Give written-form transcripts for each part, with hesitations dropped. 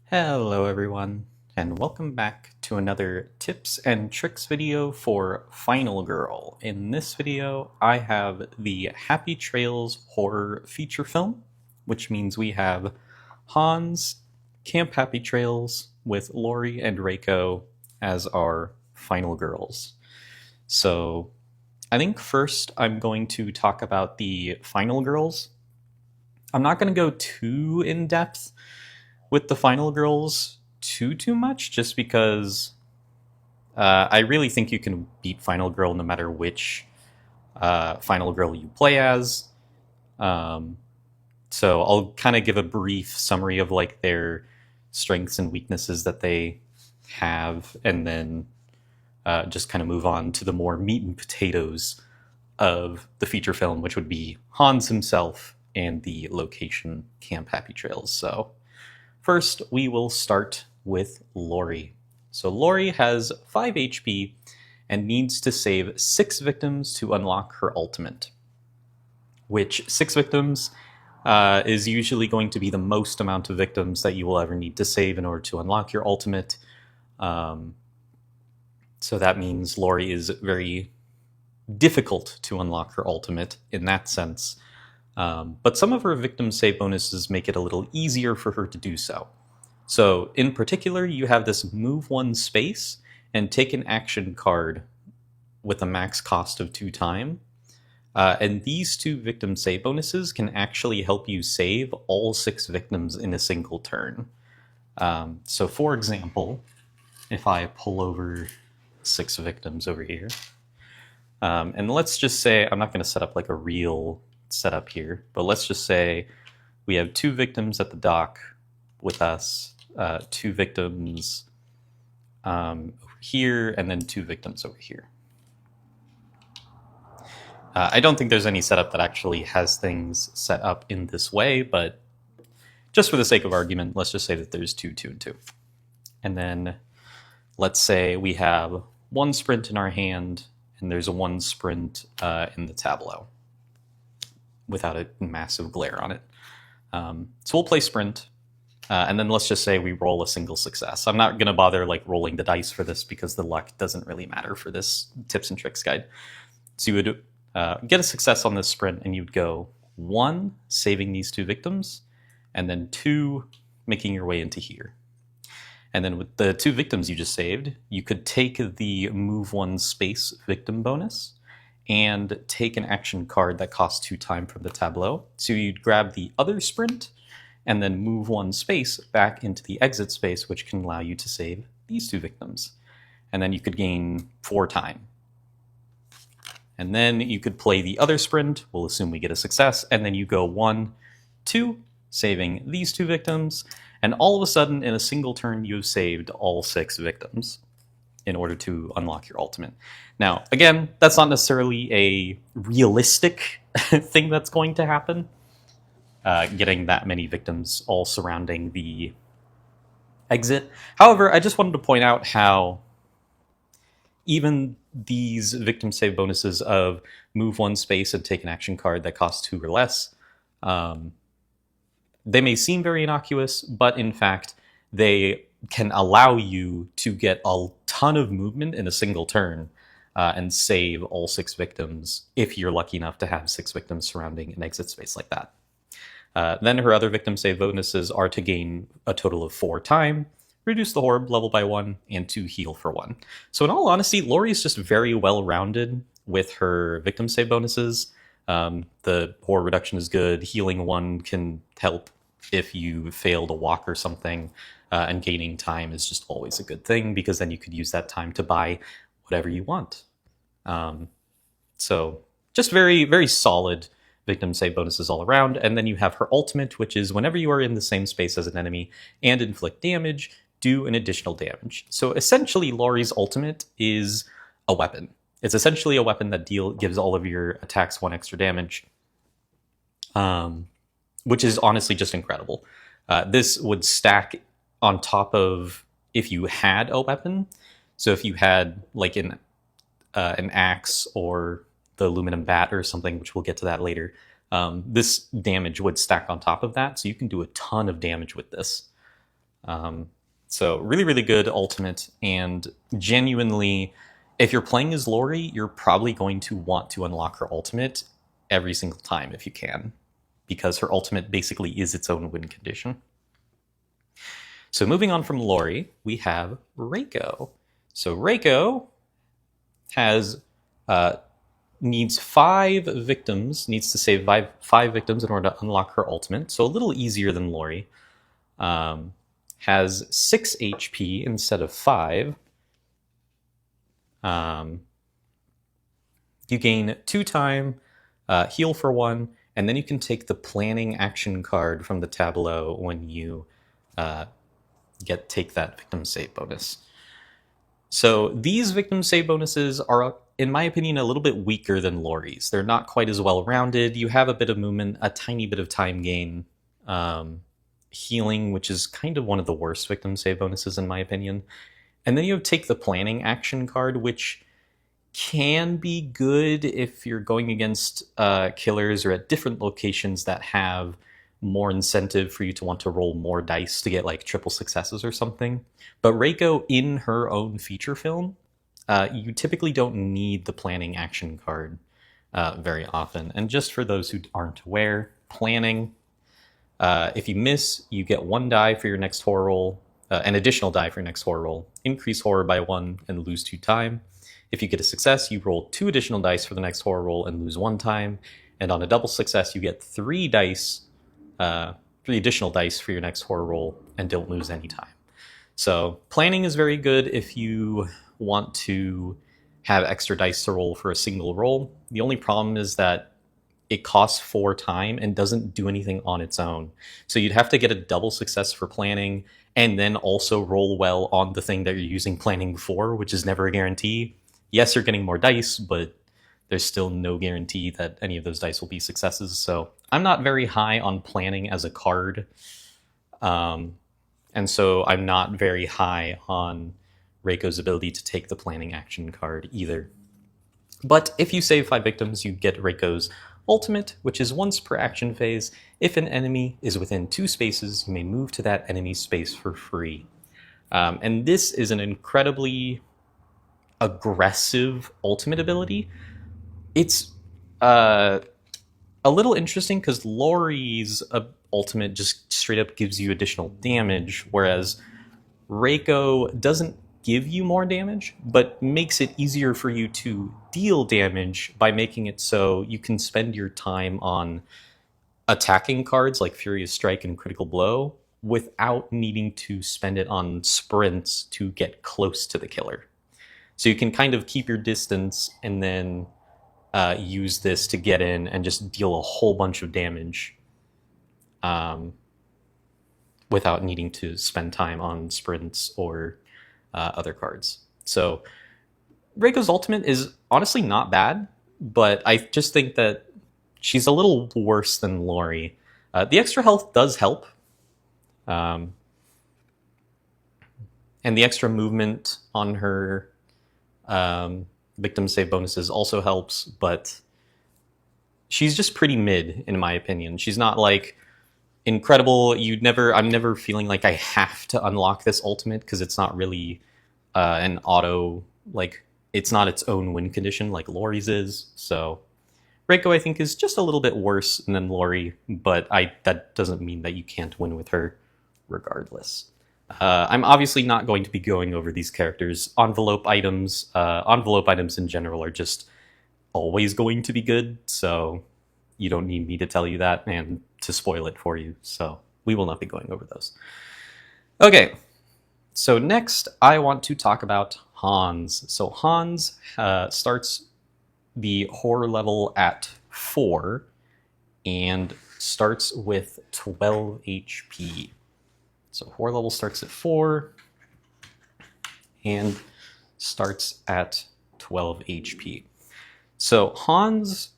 Hello everyone, and welcome back to another tips and tricks video for Final Girl. In this video, I have the Happy Trails horror feature film, which means we have Hans, Camp Happy Trails, with Lori and Reiko as our final girls. So I think first I'm going to talk about the final girls. I'm not going to go too in depth with the final girls too much, just because I really think you can beat Final Girl no matter which Final Girl you play as. So I'll kind of give a brief summary of like their strengths and weaknesses that they have, and then just kind of move on to the more meat and potatoes of the feature film, which would be Hans himself and the location Camp Happy Trails. So first, we will start with Lori. So Lori has 5 HP and needs to save 6 victims to unlock her ultimate, which 6 victims is usually going to be the most amount of victims that you will ever need to save in order to unlock your ultimate. So that means Lori is very difficult to unlock her ultimate in that sense. But some of her victim save bonuses make it a little easier for her to do so. So in particular, you have this move 1 space and take an action card with a max cost of 2 time. And these 2 victim save bonuses can actually help you save all 6 victims in a single turn. So for example, if I pull over 6 victims over here, and let's just say, I'm not going to set up like a real setup here, but let's just say we have 2 victims at the dock with us, 2 victims over here, and then 2 victims over here. I don't think there's any setup that actually has things set up in this way, but just for the sake of argument, let's just say that there's 2, 2, and 2. And then let's say we have 1 sprint in our hand, and there's a 1 sprint in the tableau without a massive glare on it. So we'll play sprint, and then let's just say we roll a single success. I'm not going to bother like rolling the dice for this because the luck doesn't really matter for this tips and tricks guide. So you would get a success on this sprint, and you'd go 1, saving these 2 victims, and then 2, making your way into here. And then with the 2 victims you just saved, you could take the move 1 space victim bonus and take an action card that costs 2 time from the tableau. So you'd grab the other sprint and then move 1 space back into the exit space, which can allow you to save these 2 victims. And then you could gain 4 time. And then you could play the other sprint, we'll assume we get a success, and then you go 1, 2, saving these 2 victims, and all of a sudden in a single turn you've saved all 6 victims in order to unlock your ultimate. Now, again, that's not necessarily a realistic thing that's going to happen, getting that many victims all surrounding the exit. However, I just wanted to point out how even these victim save bonuses of move 1 space and take an action card that costs 2 or less, they may seem very innocuous, but in fact, they can allow you to get a ton of movement in a single turn and save all 6 victims if you're lucky enough to have 6 victims surrounding an exit space like that. Then her other victim save bonuses are to gain a total of 4 time, reduce the horror level by 1, and to heal for 1. So in all honesty, Lori is just very well-rounded with her victim save bonuses. The horror reduction is good, healing 1 can help if you fail to walk or something, and gaining time is just always a good thing because then you could use that time to buy whatever you want. So just very, very solid victim save bonuses all around. And then you have her ultimate, which is whenever you are in the same space as an enemy and inflict damage, do an additional damage. So essentially, Lori's ultimate is a weapon. It's essentially a weapon that gives all of your attacks 1 extra damage, which is honestly just incredible. This would stack on top of if you had a weapon. So if you had like an axe or the aluminum bat or something, which we'll get to that later, this damage would stack on top of that. So you can do a ton of damage with this. So really, really good ultimate, and genuinely, if you're playing as Lori, you're probably going to want to unlock her ultimate every single time if you can, because her ultimate basically is its own win condition. So moving on from Lori, we have Reiko. So Reiko has needs 5 victims, needs to save five victims in order to unlock her ultimate. So a little easier than Lori. Has 6 HP instead of 5. You gain 2 time, heal for 1, and then you can take the planning action card from the tableau when you take that victim save bonus. So these victim save bonuses are, in my opinion, a little bit weaker than Lori's. They're not quite as well rounded. You have a bit of movement, a tiny bit of time gain, healing, which is kind of one of the worst victim save bonuses in my opinion. And then you take the planning action card, which can be good if you're going against killers or at different locations that have more incentive for you to want to roll more dice to get like triple successes or something. But Reiko, in her own feature film, you typically don't need the planning action card very often. And just for those who aren't aware, planning, if you miss, you get 1 die for your next horror roll, an additional die for your next horror roll, increase horror by 1 and lose 2 time. If you get a success, you roll 2 additional dice for the next horror roll and lose 1 time. And on a double success, you get 3 additional dice for your next horror roll and don't lose any time. So planning is very good if you want to have extra dice to roll for a single roll. The only problem is that it costs 4 time and doesn't do anything on its own. So you'd have to get a double success for planning and then also roll well on the thing that you're using planning for, which is never a guarantee. Yes, you're getting more dice, but there's still no guarantee that any of those dice will be successes. So I'm not very high on planning as a card. And so I'm not very high on Reiko's ability to take the planning action card either. But if you save 5 victims, you get Reiko's ultimate, which is once per action phase. If an enemy is within 2 spaces, you may move to that enemy's space for free. And this is an incredibly aggressive ultimate ability. It's a little interesting because Lori's ultimate just straight up gives you additional damage, whereas Reiko doesn't give you more damage, but makes it easier for you to deal damage by making it so you can spend your time on attacking cards like Furious Strike and Critical Blow without needing to spend it on sprints to get close to the killer. So you can kind of keep your distance and then use this to get in and just deal a whole bunch of damage without needing to spend time on sprints or other cards. So Reiko's ultimate is honestly not bad, but I just think that she's a little worse than Lori. The extra health does help. And the extra movement on her victim save bonuses also helps, but she's just pretty mid in my opinion. She's not like incredible. I'm never feeling like I have to unlock this ultimate because it's not really an auto, like it's not its own win condition like Lori's is. So Reiko I think is just a little bit worse than Lori, but that doesn't mean that you can't win with her regardless. I'm obviously not going to be going over these characters. Envelope items in general are just always going to be good, so you don't need me to tell you that and to spoil it for you, so we will not be going over those. Okay, so next I want to talk about Hans. So Hans starts the horror level at 4 and starts with 12 HP. So horror level starts at 4 and starts at 12 HP. So Hans,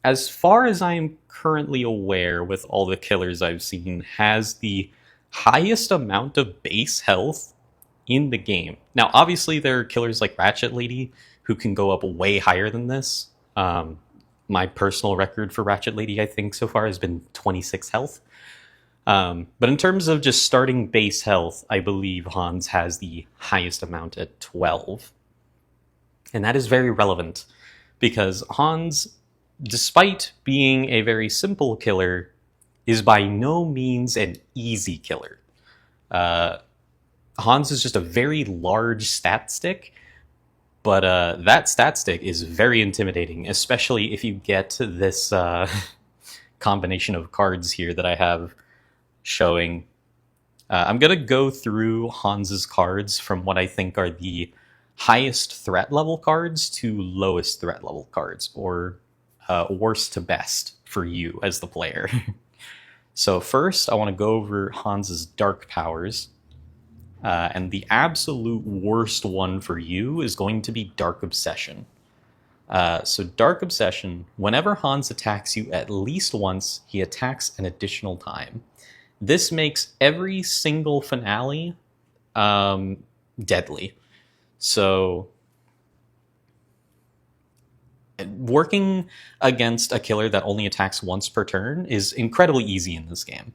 as far as I'm currently aware with all the killers I've seen, has the highest amount of base health in the game. Now, obviously, there are killers like Ratchet Lady who can go up way higher than this. My personal record for Ratchet Lady, I think, so far has been 26 health. But in terms of just starting base health, I believe Hans has the highest amount at 12. And that is very relevant because Hans, despite being a very simple killer, is by no means an easy killer. Hans is just a very large stat stick, but that stat stick is very intimidating, especially if you get this combination of cards here that I have showing. I'm going to go through Hans's cards from what I think are the highest threat level cards to lowest threat level cards, or worst to best for you as the player. So first, I want to go over Hans's dark powers. And the absolute worst one for you is going to be Dark Obsession. So Dark Obsession, whenever Hans attacks you at least once, he attacks an additional time. This makes every single finale deadly. So working against a killer that only attacks once per turn is incredibly easy in this game.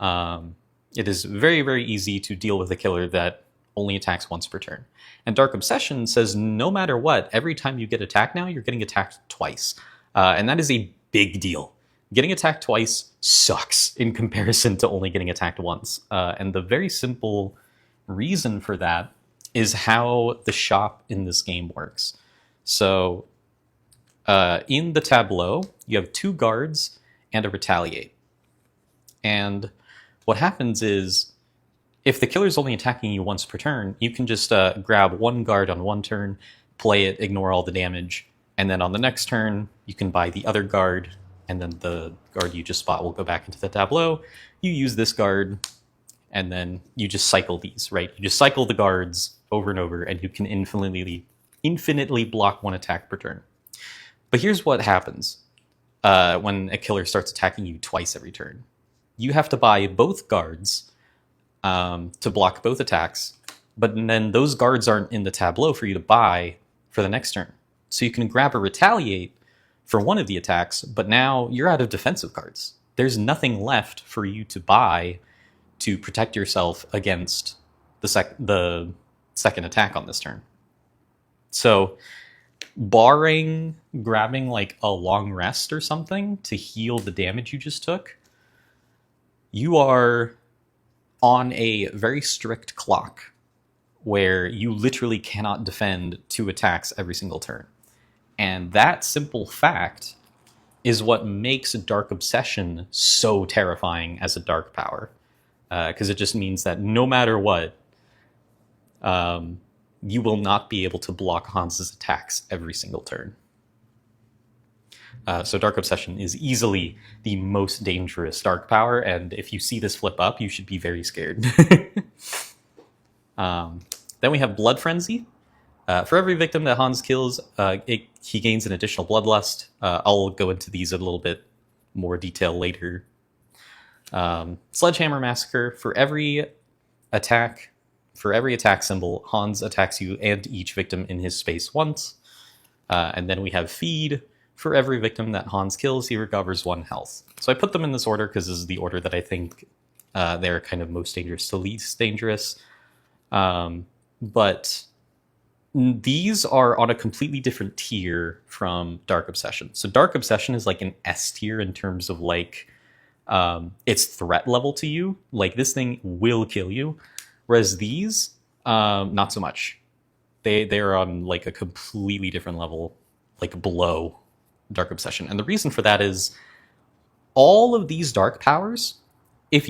It is very, very easy to deal with a killer that only attacks once per turn. And Dark Obsession says no matter what, every time you get attacked now, you're getting attacked twice. And that is a big deal. Getting attacked twice sucks in comparison to only getting attacked once. And the very simple reason for that is how the shop in this game works. So in the tableau, you have 2 guards and a retaliate. And what happens is, if the killer's only attacking you once per turn, you can just grab 1 guard on one turn, play it, ignore all the damage, and then on the next turn, you can buy the other guard, and then the guard you just bought will go back into the tableau. You use this guard, and then you just cycle these, right? You just cycle the guards over and over, and you can infinitely block 1 attack per turn. But here's what happens when a killer starts attacking you twice every turn. You have to buy both guards to block both attacks, but then those guards aren't in the tableau for you to buy for the next turn. So you can grab a retaliate for one of the attacks, but now you're out of defensive cards. There's nothing left for you to buy to protect yourself against the second attack on this turn. So barring grabbing like a long rest or something to heal the damage you just took, you are on a very strict clock where you literally cannot defend 2 attacks every single turn. And that simple fact is what makes Dark Obsession so terrifying as a dark power. Because it just means that no matter what, you will not be able to block Hans's attacks every single turn. So Dark Obsession is easily the most dangerous dark power, and if you see this flip up, you should be very scared. Then we have Blood Frenzy. For every victim that Hans kills, he gains an additional Bloodlust. I'll go into these in a little bit more detail later. Sledgehammer Massacre. For every attack symbol, Hans attacks you and each victim in his space once. And then we have Feed. For every victim that Hans kills, he recovers 1 health. So I put them in this order because this is the order that I think they're kind of most dangerous to least dangerous. But these are on a completely different tier from Dark Obsession. So Dark Obsession is like an S tier in terms of like its threat level to you. Like this thing will kill you. Whereas these, not so much. They're on like a completely different level, like below Dark Obsession. And the reason for that is all of these dark powers, if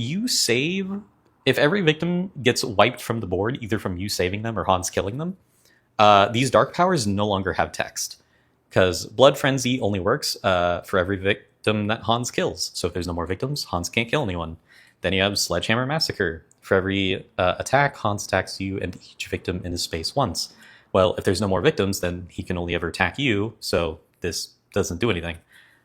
every victim gets wiped from the board, either from you saving them or Hans killing them, these dark powers no longer have text. Because Blood Frenzy only works for every victim that Hans kills. So if there's no more victims, Hans can't kill anyone. Then you have Sledgehammer Massacre. For every attack, Hans attacks you and each victim in his space once. Well, if there's no more victims, then he can only ever attack you, so this doesn't do anything.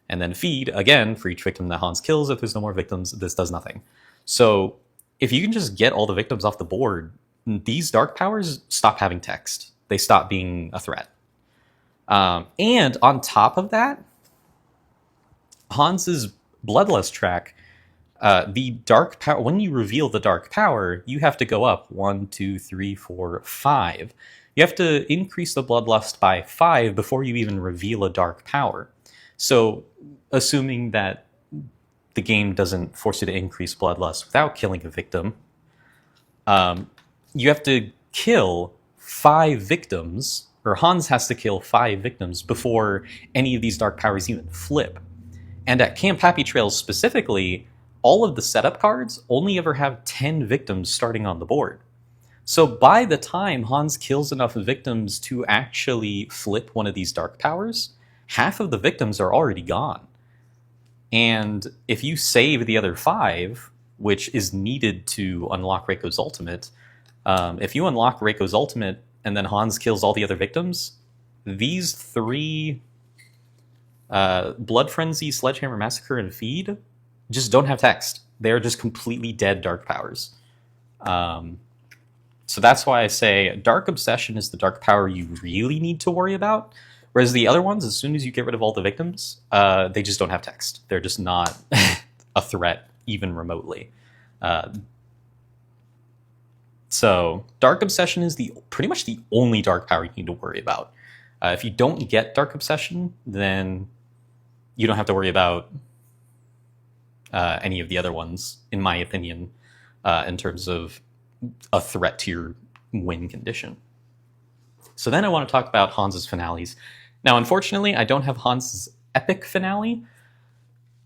And then Feed, again, for each victim that Hans kills, if there's no more victims, this does nothing. So if you can just get all the victims off the board, these dark powers stop having text. They stop being a threat. And on top of that, Hans's Bloodlust track The dark power, when you reveal the dark power, you have to go up 1, 2, 3, 4, 5. You have to increase the bloodlust by 5 before you even reveal a dark power. So, assuming that the game doesn't force you to increase bloodlust without killing a victim, you have to kill 5 victims, or Hans has to kill 5 victims before any of these dark powers even flip. And at Camp Happy Trails specifically, all of the setup cards only ever have 10 victims starting on the board. So by the time Hans kills enough victims to actually flip one of these dark powers, half of the victims are already gone. And if you save the other 5, which is needed to unlock Reiko's ultimate, if you unlock Reiko's ultimate and then Hans kills all the other victims, these 3 Blood Frenzy, Sledgehammer Massacre, and Feed just don't have text. They're just completely dead dark powers. So that's why I say Dark Obsession is the dark power you really need to worry about. Whereas the other ones, as soon as you get rid of all the victims, they just don't have text. They're just not a threat, even remotely. So Dark Obsession is pretty much the only dark power you need to worry about. If you don't get Dark Obsession, then you don't have to worry about any of the other ones, in my opinion, in terms of a threat to your win condition. So then I want to talk about Hans's finales. Now, unfortunately, I don't have Hans's epic finale,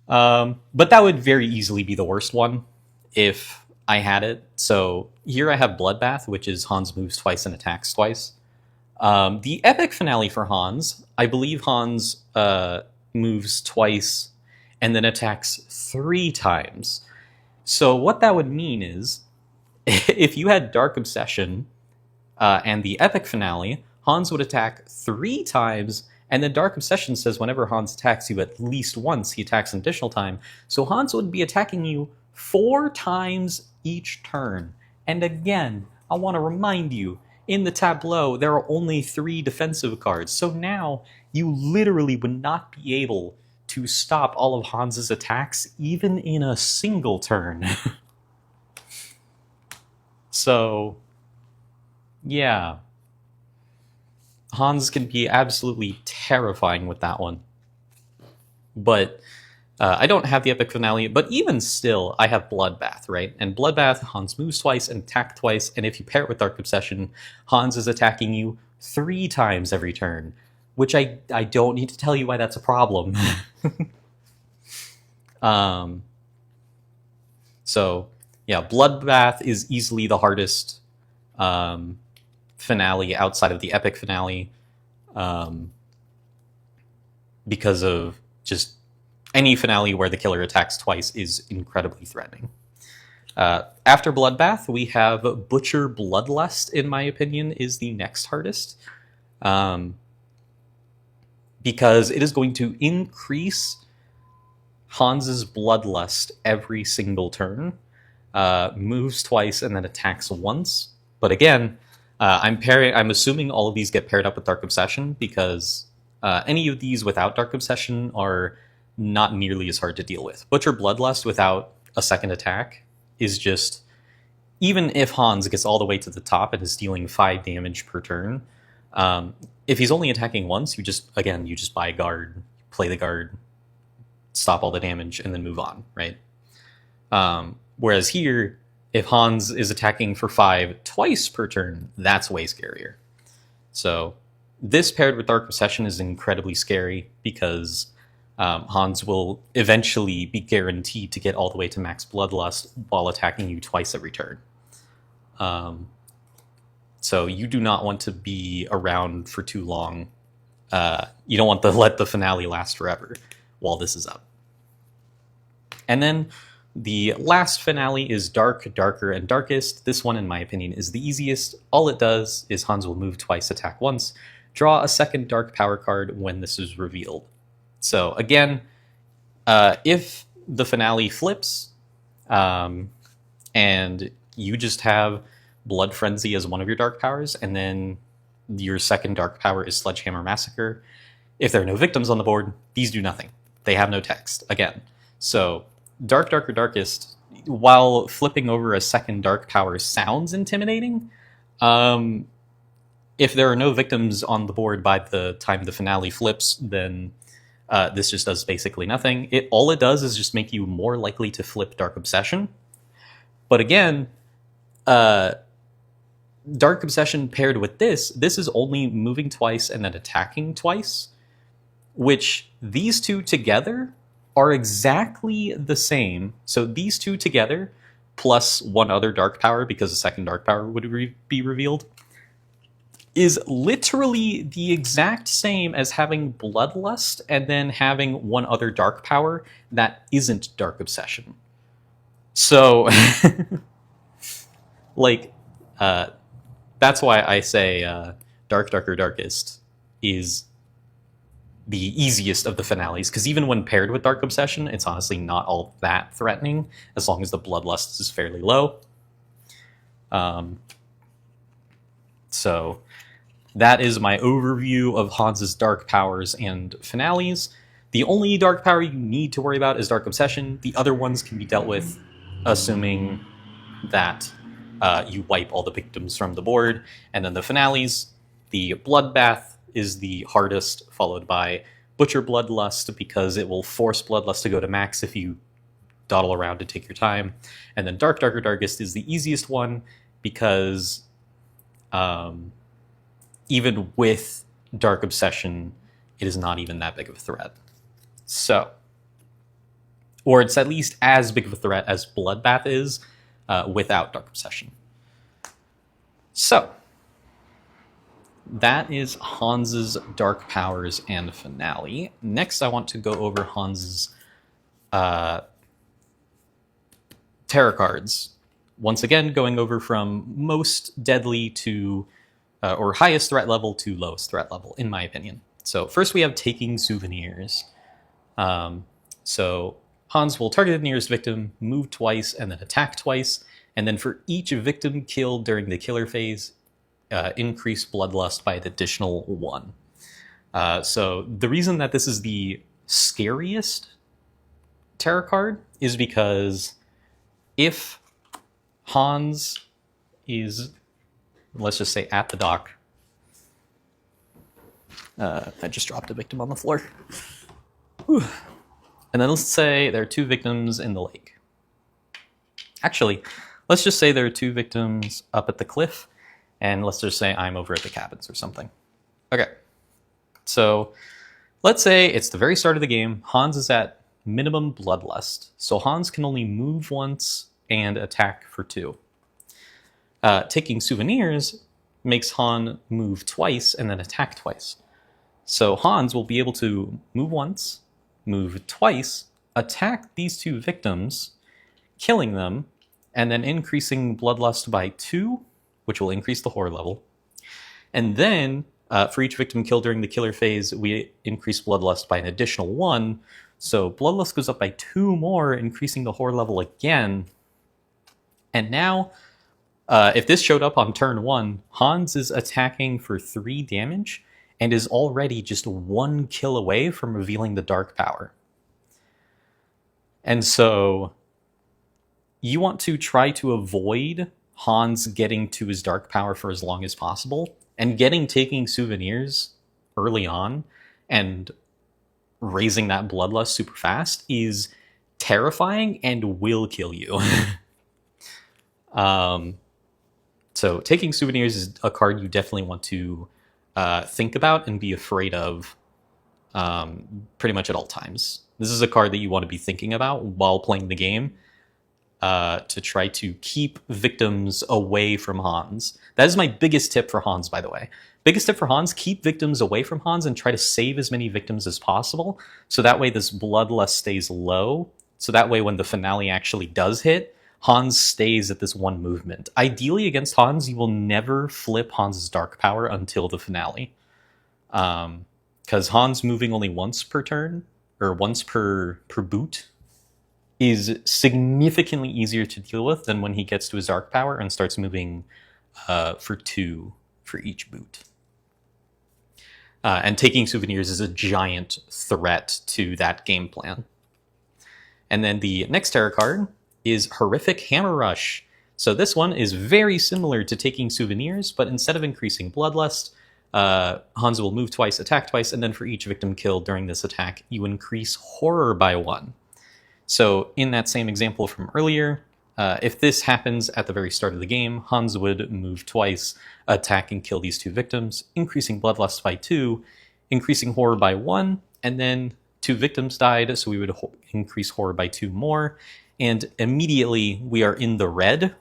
but that would very easily be the worst one if I had it. So here I have Bloodbath, which is Hans moves twice and attacks twice. The epic finale for Hans, I believe Hans moves twice and then attacks 3 times. So what that would mean is, if you had Dark Obsession and the epic finale, Hans would attack 3 times, and then Dark Obsession says whenever Hans attacks you at least once, he attacks an additional time. So Hans would be attacking you 4 times each turn. And again, I want to remind you, in the tableau, there are only 3 defensive cards. So now, you literally would not be able to stop all of Hans's attacks, even in a single turn. So, yeah. Hans can be absolutely terrifying with that one. But I don't have the epic finale, but even still, I have Bloodbath, right? And Bloodbath, Hans moves twice and attack twice, and if you pair it with Dark Obsession, Hans is attacking you 3 times every turn, which I don't need to tell you why that's a problem. So, yeah, Bloodbath is easily the hardest finale outside of the epic finale, because of just any finale where the killer attacks twice is incredibly threatening. After Bloodbath, we have Butcher Bloodlust, in my opinion, is the next hardest. Because it is going to increase Hans's bloodlust every single turn, moves twice and then attacks once. But again, I'm assuming all of these get paired up with Dark Obsession, because any of these without Dark Obsession are not nearly as hard to deal with. Butcher Bloodlust without a second attack is just, even if Hans gets all the way to the top and is dealing 5 damage per turn, if he's only attacking once, you just buy a guard, play the guard, stop all the damage, and then move on, right? Whereas here, if Hans is attacking for 5 twice per turn, that's way scarier. So this paired with Dark Obsession is incredibly scary, because Hans will eventually be guaranteed to get all the way to max bloodlust while attacking you twice every turn. So you do not want to be around for too long. You don't want to let the finale last forever while this is up. And then the last finale is Dark, Darker, and Darkest. This one, in my opinion, is the easiest. All it does is Hans will move twice, attack once, draw a second dark power card when this is revealed. So again, if the finale flips, and you just have Blood Frenzy as one of your dark powers, and then your second dark power is Sledgehammer Massacre, if there are no victims on the board, these do nothing. They have no text, again. So Darker, Darkest, while flipping over a second dark power sounds intimidating, if there are no victims on the board by the time the finale flips, then this just does basically nothing. All it does is just make you more likely to flip Dark Obsession. But again, Dark Obsession paired with this is only moving twice and then attacking twice, which these two together are exactly the same. So these two together, plus one other dark power, because a second dark power would be revealed, is literally the exact same as having Bloodlust and then having one other dark power that isn't Dark Obsession. So, like, that's why I say Darker, Darkest is the easiest of the finales, because even when paired with Dark Obsession, it's honestly not all that threatening, as long as the Bloodlust is fairly low. So that is my overview of Hans's dark powers and finales. The only dark power you need to worry about is Dark Obsession. The other ones can be dealt with, assuming that you wipe all the victims from the board. And then the finales, the Bloodbath is the hardest, followed by Butcher Bloodlust, because it will force Bloodlust to go to max if you dawdle around and take your time. And then Darker, Darkest is the easiest one, because even with Dark Obsession, it is not even that big of a threat. So, or it's at least as big of a threat as Bloodbath is without Dark Obsession. So, that is Hans's dark powers and finale. Next, I want to go over Hans's tarot cards. Once again, going over from most deadly to, or highest threat level to lowest threat level, in my opinion. So first we have Taking Souvenirs. So Hans will target the nearest victim, move twice, and then attack twice. And then for each victim killed during the killer phase, increase Bloodlust by an additional 1. So the reason that this is the scariest tarot card is because if Hans is, let's just say, at the dock. I just dropped a victim on the floor. Whew. And then let's say there are 2 victims in the lake. Actually, let's just say there are 2 victims up at the cliff, and let's just say I'm over at the cabins or something. Okay, so let's say it's the very start of the game. Hans is at minimum Bloodlust, so Hans can only move once and attack for 2. Taking Souvenirs makes Han move twice and then attack twice. So Hans will be able to move once, move twice, attack these 2 victims, killing them, and then increasing Bloodlust by 2, which will increase the horror level. And then, for each victim killed during the killer phase, we increase Bloodlust by an additional 1. So Bloodlust goes up by 2 more, increasing the horror level again. And now, if this showed up on turn 1, Hans is attacking for 3 damage and is already just 1 kill away from revealing the dark power. And so you want to try to avoid Hans getting to his dark power for as long as possible, and Taking Souvenirs early on and raising that Bloodlust super fast is terrifying and will kill you. So Taking Souvenirs is a card you definitely want to think about and be afraid of pretty much at all times. This is a card that you want to be thinking about while playing the game to try to keep victims away from Hans. That is my biggest tip for Hans, by the way. Biggest tip for Hans, keep victims away from Hans and try to save as many victims as possible, so that way this Bloodlust stays low, so that way when the finale actually does hit, Hans stays at this 1 movement. Ideally, against Hans, you will never flip Hans's dark power until the finale. Because Hans moving only once per turn, or once per boot, is significantly easier to deal with than when he gets to his dark power and starts moving for 2 for each boot. And Taking Souvenirs is a giant threat to that game plan. And then the next terror card is Horrific Hammer Rush. So this one is very similar to taking Souvenirs, but instead of increasing Bloodlust, Hans will move twice, attack twice, and then for each victim killed during this attack, you increase Horror by 1. So in that same example from earlier, if this happens at the very start of the game, Hans would move twice, attack and kill these 2 victims, increasing Bloodlust by 2, increasing Horror by 1, and then 2 victims died, so we would increase Horror by 2 more, and immediately we are in the red.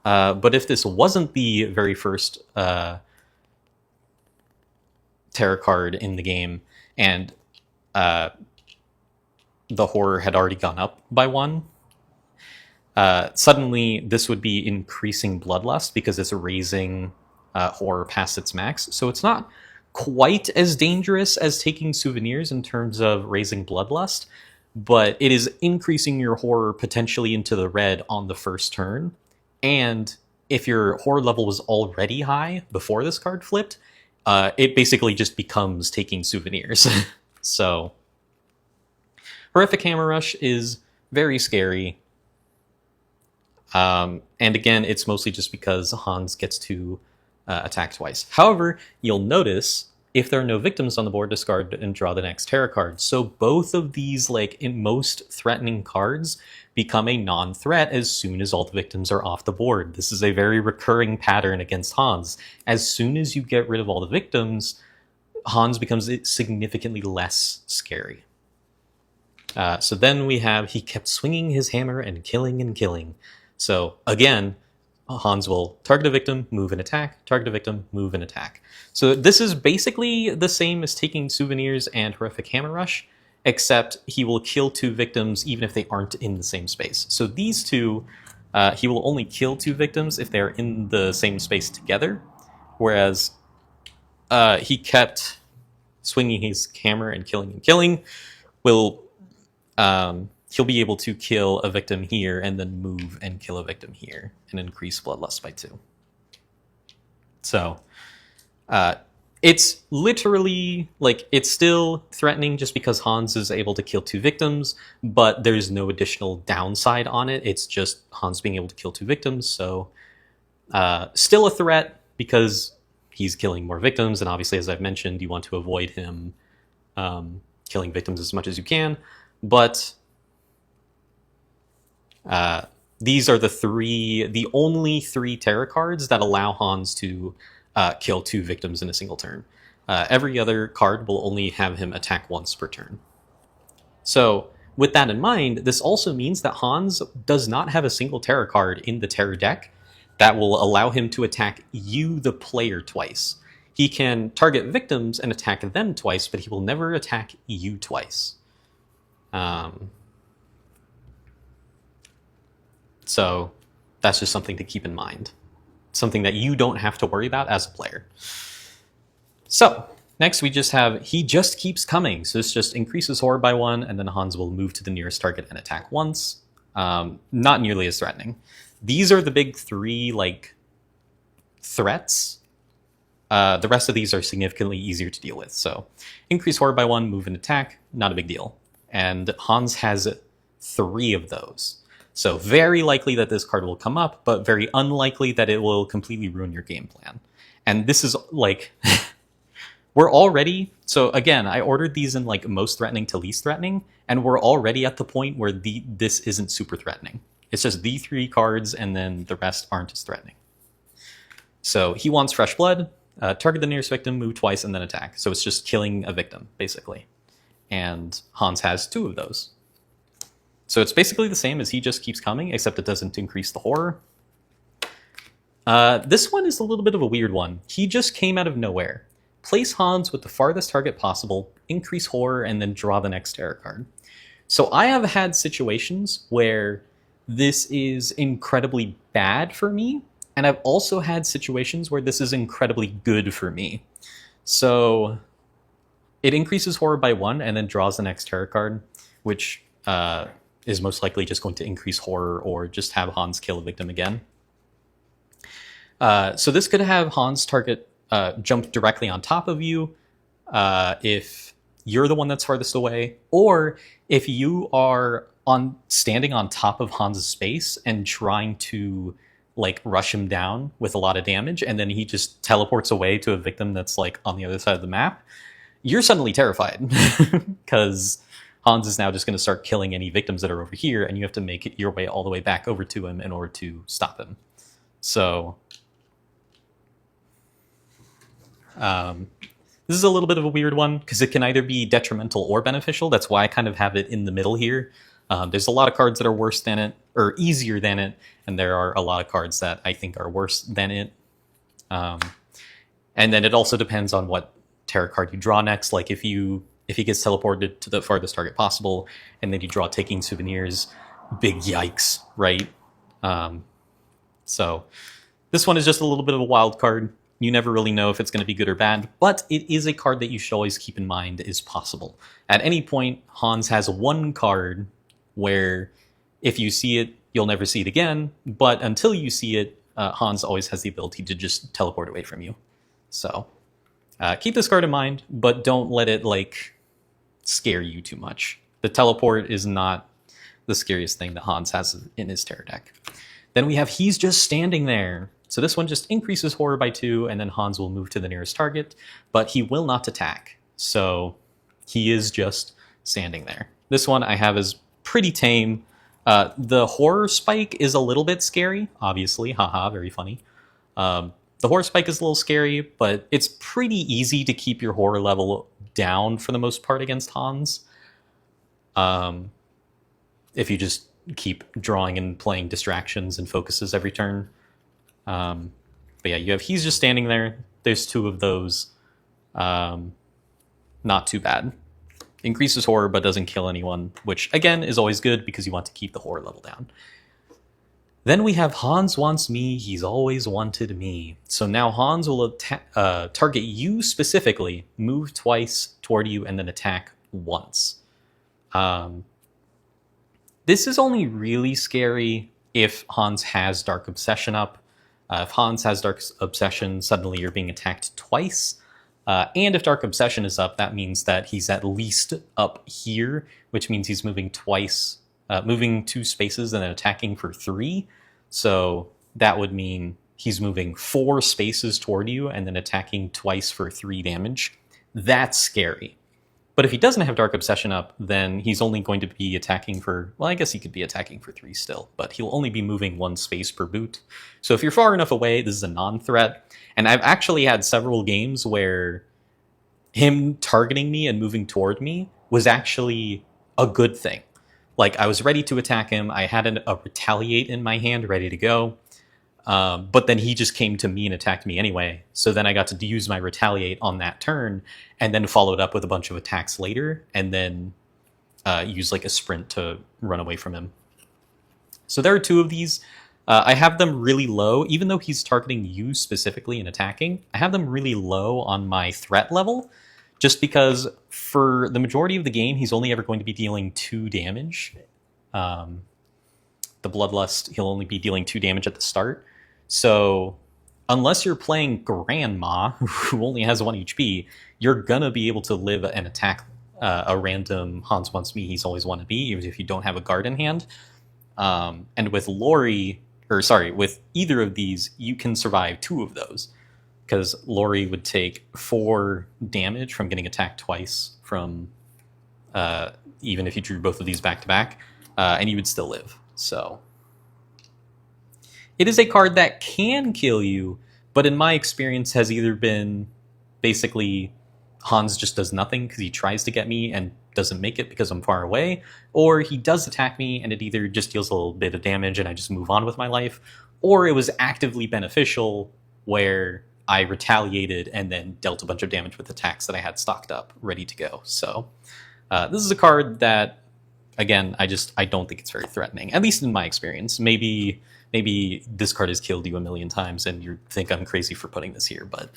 But if this wasn't the very first terror card in the game, and the horror had already gone up by 1, suddenly this would be increasing Bloodlust because it's raising horror past its max. So it's not quite as dangerous as taking Souvenirs in terms of raising Bloodlust, but it is increasing your horror potentially into the red on the first turn. And if your horror level was already high before this card flipped, it basically just becomes taking Souvenirs. So Horrific Hammer Rush is very scary. And again, it's mostly just because Hans gets to attack twice. However, you'll notice if there are no victims on the board, discard and draw the next terror card. So both of these, like, in most threatening cards become a non-threat as soon as all the victims are off the board. This is a very recurring pattern against Hans. As soon as you get rid of all the victims, Hans becomes significantly less scary. So then we have, he kept swinging his hammer and killing and killing. So again, Hans will target a victim, move and attack, target a victim, move and attack. So this is basically the same as taking Souvenirs and Horrific Hammer Rush, except he will kill 2 victims even if they aren't in the same space. So these 2, he will only kill 2 victims if they're in the same space together, whereas he kept swinging his hammer and killing, will... he'll be able to kill a victim here and then move and kill a victim here and increase Bloodlust by 2. So it's literally, like, it's still threatening just because Hans is able to kill 2 victims, but there's no additional downside on it. It's just Hans being able to kill 2 victims. So still a threat because he's killing more victims. And obviously, as I've mentioned, you want to avoid him killing victims as much as you can. But these are the only 3 terror cards that allow Hans to kill 2 victims in a single turn. Every other card will only have him attack once per turn. So with that in mind, this also means that Hans does not have a single terror card in the terror deck that will allow him to attack you, the player, twice. He can target victims and attack them twice, but he will never attack you twice. So that's just something to keep in mind. Something that you don't have to worry about as a player. So next we just have, he just keeps coming. So this just increases horror by 1, and then Hans will move to the nearest target and attack once. Not nearly as threatening. These are the big 3, like, threats. The rest of these are significantly easier to deal with. So increase horror by 1, move and attack, not a big deal. And Hans has 3 of those. So very likely that this card will come up, but very unlikely that it will completely ruin your game plan. And this is, like, we're already... So again, I ordered these in, like, most threatening to least threatening, and we're already at the point where this isn't super threatening. It's just the 3 cards, and then the rest aren't as threatening. So he wants Fresh Blood, target the nearest victim, move twice, and then attack. So it's just killing a victim, basically. And Hans has 2 of those. So it's basically the same as he just keeps coming, except it doesn't increase the horror. This one is a little bit of a weird one. He just came out of nowhere. Place Hans with the farthest target possible, increase horror, and then draw the next terror card. So I have had situations where this is incredibly bad for me, and I've also had situations where this is incredibly good for me. So it increases horror by 1 and then draws the next terror card, which is most likely just going to increase horror or just have Hans kill a victim again. So this could have Hans target jump directly on top of you if you're the one that's farthest away, or if you are on standing on top of Hans's space and trying to like rush him down with a lot of damage, and then he just teleports away to a victim that's like on the other side of the map, you're suddenly terrified because Hans is now just going to start killing any victims that are over here, and you have to make it your way all the way back over to him in order to stop him. So this is a little bit of a weird one because it can either be detrimental or beneficial. That's why I kind of have it in the middle here. There's a lot of cards that are worse than it, or easier than it, and there are a lot of cards that I think are worse than it. And then it also depends on what tarot card you draw next. Like if he gets teleported to the farthest target possible, and then you draw Taking Souvenirs, big yikes, right? So this one is just a little bit of a wild card. You never really know if it's going to be good or bad, but it is a card that you should always keep in mind is possible. At any point, Hans has one card where if you see it, you'll never see it again, but until you see it, Hans always has the ability to just teleport away from you. So keep this card in mind, but don't let it like scare you too much. The teleport is not the scariest thing that Hans has in his tarot deck. Then we have He's Just Standing There. So this one just increases horror by 2, and then Hans will move to the nearest target, but he will not attack. So he is just standing there. This one I have is pretty tame. The horror spike is a little bit scary, obviously. Haha, very funny. The horror spike is a little scary, but it's pretty easy to keep your horror level down for the most part against Hans. If you just keep drawing and playing distractions and focuses every turn. But yeah, you have He's Just Standing There. There's 2 of those. Not too bad. Increases horror but doesn't kill anyone, which again is always good because you want to keep the horror level down. Then we have Hans Wants Me, He's Always Wanted Me. So now Hans will target you specifically, move twice toward you, and then attack once. This is only really scary if Hans has Dark Obsession up. If Hans has Dark Obsession, suddenly you're being attacked twice. And if Dark Obsession is up, that means that he's at least up here, which means he's moving twice, moving 2 spaces and then attacking for 3. So that would mean he's moving 4 spaces toward you and then attacking twice for 3 damage. That's scary. But if he doesn't have Dark Obsession up, then he's only going to be attacking for, well, I guess he could be attacking for 3 still, but he'll only be moving 1 space per boot. So if you're far enough away, this is a non-threat. And I've actually had several games where him targeting me and moving toward me was actually a good thing. Like, I was ready to attack him, I had a Retaliate in my hand ready to go, but then he just came to me and attacked me anyway. So then I got to use my Retaliate on that turn, and then followed up with a bunch of attacks later, and then use like a sprint to run away from him. So there are 2 of these. I have them really low, even though he's targeting you specifically and attacking. I have them really low on my threat level, just because for the majority of the game, he's only ever going to be dealing 2 damage. The Bloodlust, he'll only be dealing 2 damage at the start. So unless you're playing Grandma, who only has 1 HP, you're gonna be able to live and attack a random Hans Wants Me, He's Always Wanted Me, even if you don't have a guard in hand. And with with either of these, you can survive 2 of those, because Lori would take 4 damage from getting attacked twice from even if you drew both of these back to back, and you would still live. So it is a card that can kill you, but in my experience has either been basically Hans just does nothing because he tries to get me and doesn't make it because I'm far away, or he does attack me and it either just deals a little bit of damage and I just move on with my life, or it was actively beneficial where I retaliated and then dealt a bunch of damage with attacks that I had stocked up ready to go. So this is a card that, again, I don't think it's very threatening, at least in my experience. Maybe this card has killed you a million times and you think I'm crazy for putting this here, but...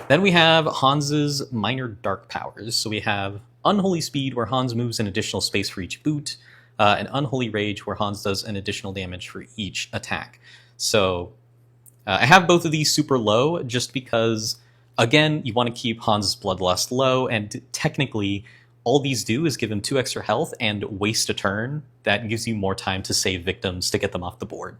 Then we have Hans's minor dark powers. So we have Unholy Speed, where Hans moves an additional space for each boot, and Unholy Rage, where Hans does an additional damage for each attack. So I have both of these super low, just because, again, you want to keep Hans's Bloodlust low, and technically all these do is give him 2 extra health and waste a turn. That gives you more time to save victims to get them off the board.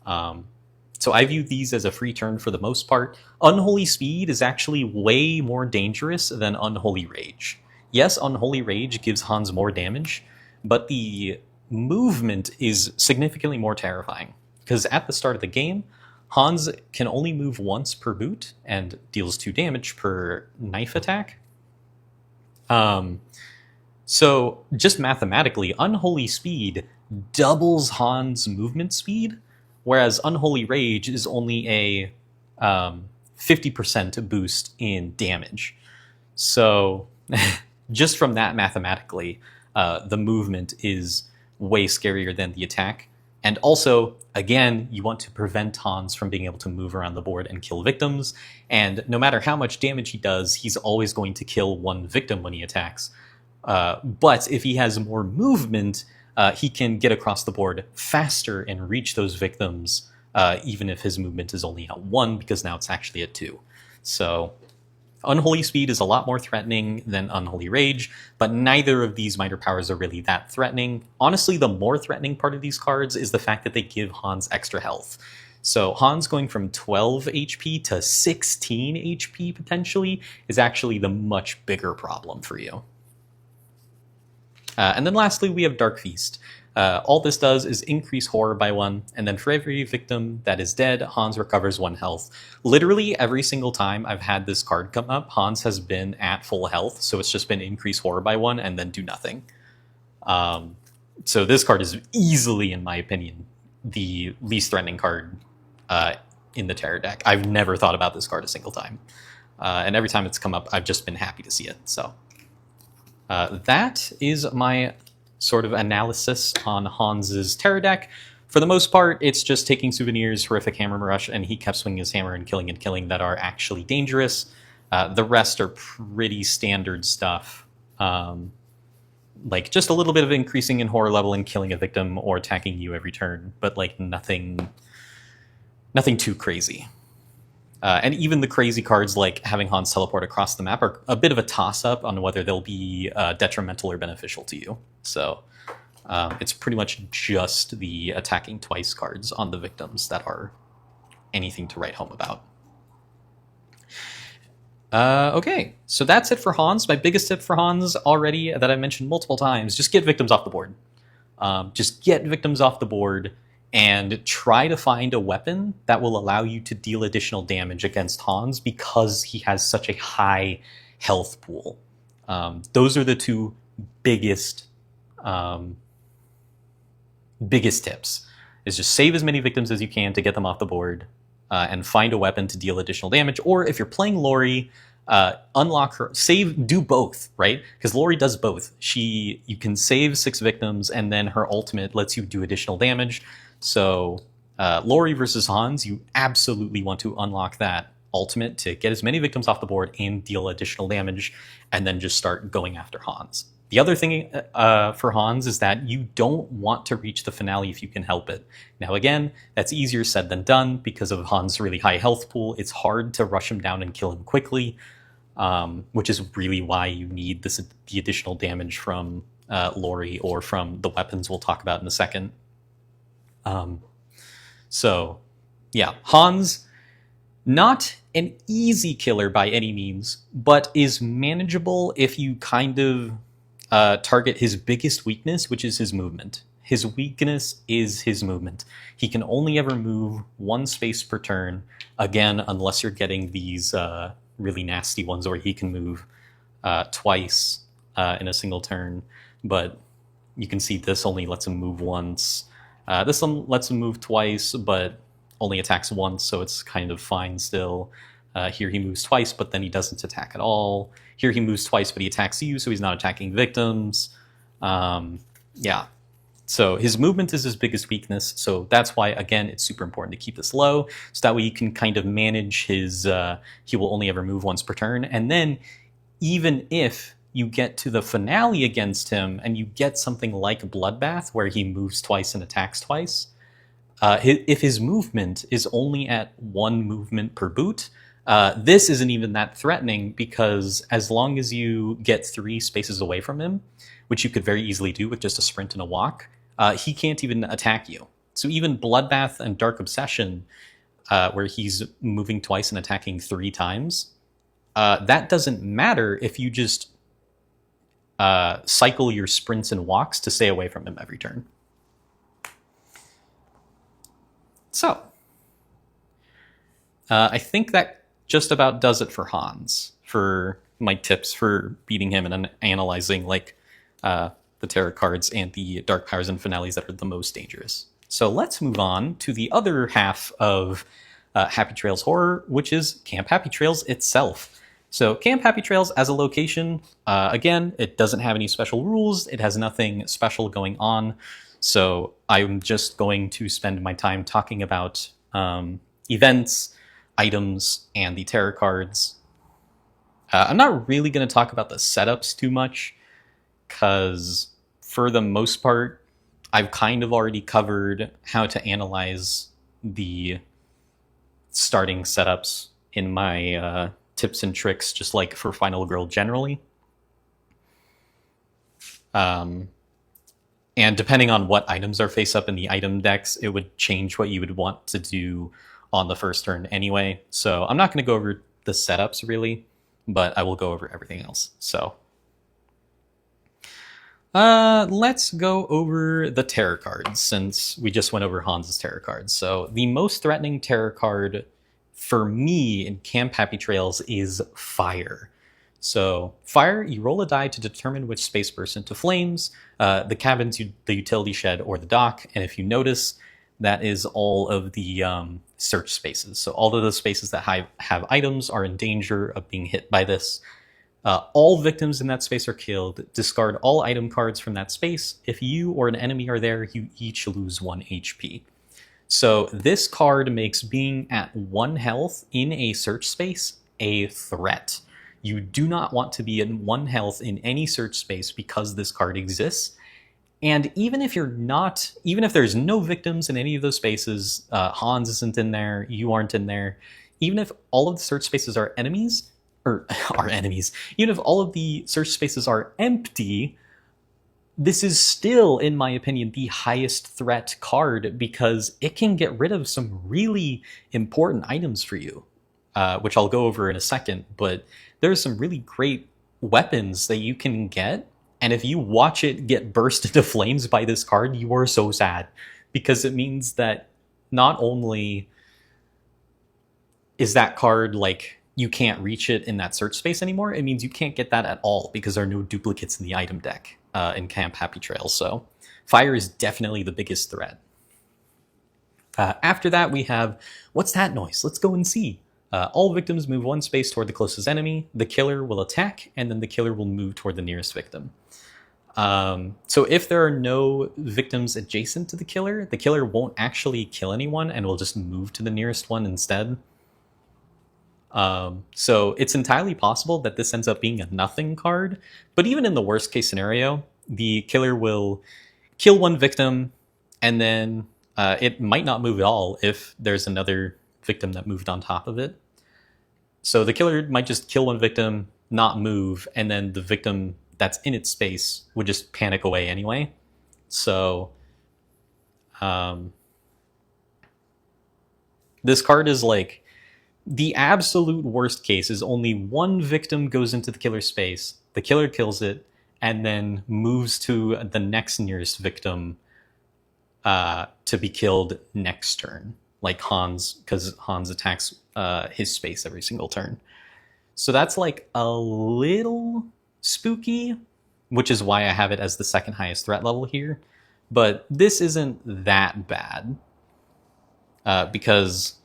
So I view these as a free turn for the most part. Unholy Speed is actually way more dangerous than Unholy Rage. Yes, Unholy Rage gives Hans more damage, but the movement is significantly more terrifying. Because at the start of the game, Hans can only move once per boot and deals 2 damage per knife attack. So just mathematically, Unholy Speed doubles Hans' movement speed, whereas Unholy Rage is only a 50% boost in damage. So just from that mathematically, the movement is way scarier than the attack. And also, again, you want to prevent Hans from being able to move around the board and kill victims. And no matter how much damage he does, he's always going to kill 1 victim when he attacks. But if he has more movement, he can get across the board faster and reach those victims, even if his movement is only at 1, because now it's actually at 2. So Unholy Speed is a lot more threatening than Unholy Rage, but neither of these minor powers are really that threatening. Honestly, the more threatening part of these cards is the fact that they give Hans extra health. So Hans going from 12 HP to 16 HP potentially is actually the much bigger problem for you. And then lastly, we have Dark Feast. All this does is increase horror by 1, and then for every victim that is dead, Hans recovers 1 health. Literally every single time I've had this card come up, Hans has been at full health, so it's just been increase horror by 1 and then do nothing. So this card is easily, in my opinion, the least threatening card in the Terror deck. I've never thought about this card a single time. And every time it's come up, I've just been happy to see it. So that is my sort of analysis on Hans's Terror deck. For the most part, it's just taking souvenirs, horrific hammer rush, and he kept swinging his hammer and killing that are actually dangerous. The rest are pretty standard stuff. Like just a little bit of increasing in horror level and killing a victim or attacking you every turn, but like nothing too crazy. And even the crazy cards like having Hans teleport across the map are a bit of a toss-up on whether they'll be detrimental or beneficial to you. So it's pretty much just the attacking twice cards on the victims that are anything to write home about. Okay, so that's it for Hans. My biggest tip for Hans already that I mentioned multiple times, just get victims off the board. Just get victims off the board and try to find a weapon that will allow you to deal additional damage against Hans because he has such a high health pool. Those are the 2 biggest tips, is just save as many victims as you can to get them off the board, and find a weapon to deal additional damage. Or if you're playing Lori, unlock her, do both, right? Because Lori does both. You can save 6 victims, and then her ultimate lets you do additional damage. So Lori versus Hans, you absolutely want to unlock that ultimate to get as many victims off the board and deal additional damage, and then just start going after Hans. The other thing for Hans is that you don't want to reach the finale if you can help it. Now again, that's easier said than done because of Hans' really high health pool. It's hard to rush him down and kill him quickly, which is really why you need the additional damage from Lori or from the weapons we'll talk about in a second. So yeah, Hans, not an easy killer by any means, but is manageable if you kind of target his biggest weakness, which is his movement. His weakness is his movement. He can only ever move 1 space per turn, again, unless you're getting these really nasty ones where he can move twice in a single turn. But you can see this only lets him move once. This one lets him move twice, but only attacks once, so it's kind of fine still. Here he moves twice, but then he doesn't attack at all. Here he moves twice, but he attacks you, so he's not attacking victims. Yeah. So his movement is his biggest weakness, so that's why, again, it's super important to keep this low, so that way you can kind of manage his... he will only ever move once per turn, and then even if you get to the finale against him and you get something like Bloodbath, where he moves twice and attacks twice, if his movement is only at 1 movement per boot, This isn't even that threatening because as long as you get 3 spaces away from him, which you could very easily do with just a sprint and a walk, he can't even attack you. So even Bloodbath and Dark Obsession, where he's moving twice and attacking 3 times, that doesn't matter if you just cycle your sprints and walks to stay away from him every turn. So, I think that just about does it for Hans, for my tips for beating him and analyzing like the tarot cards and the dark powers and finales that are the most dangerous. So let's move on to the other half of Happy Trails Horror, which is Camp Happy Trails itself. So Camp Happy Trails as a location, again, it doesn't have any special rules. It has nothing special going on. So I'm just going to spend my time talking about events, items, and the tarot cards. I'm not really going to talk about the setups too much, because for the most part, I've kind of already covered how to analyze the starting setups in my tips and tricks, just like for Final Girl generally. And depending on what items are face up in the item decks, it would change what you would want to do on the first turn anyway. So I'm not going to go over the setups really, but I will go over everything else. So let's go over the tarot cards, since we just went over Hans's tarot cards. So the most threatening tarot card for me in Camp Happy Trails is Fire. So Fire, you roll a die to determine which space bursts into flames, the cabins, the utility shed, or the dock. And if you notice, that is all of the search spaces. So all of the spaces that have items are in danger of being hit by this. All victims in that space are killed. Discard all item cards from that space. If you or an enemy are there, you each lose 1 HP. So this card makes being at 1 health in a search space a threat. You do not want to be at 1 health in any search space because this card exists. And even if there's no victims in any of those spaces, Hans isn't in there, you aren't in there, even if all of the search spaces are enemies, even if all of the search spaces are empty, this is still, in my opinion, the highest threat card because it can get rid of some really important items for you, which I'll go over in a second, but there's some really great weapons that you can get. And if you watch it get burst into flames by this card, you are so sad, because it means that not only is that card like you can't reach it in that search space anymore, it means you can't get that at all because there are no duplicates in the item deck in Camp Happy Trails. So Fire is definitely the biggest threat. After that, we have, what's that noise? Let's go and see. All victims move 1 space toward the closest enemy. The killer will attack, and then the killer will move toward the nearest victim. So if there are no victims adjacent to the killer won't actually kill anyone and will just move to the nearest one instead. So it's entirely possible that this ends up being a nothing card, but even in the worst case scenario, the killer will kill 1 victim, and then it might not move at all if there's another victim that moved on top of it. So the killer might just kill 1 victim, not move, and then the victim that's in its space would just panic away anyway. So this card is like, the absolute worst case is only 1 victim goes into the killer's space, the killer kills it, and then moves to the next nearest victim to be killed next turn, like Hans, because Hans attacks his space every single turn. So that's like a little spooky, which is why I have it as the second highest threat level here. But this isn't that bad, because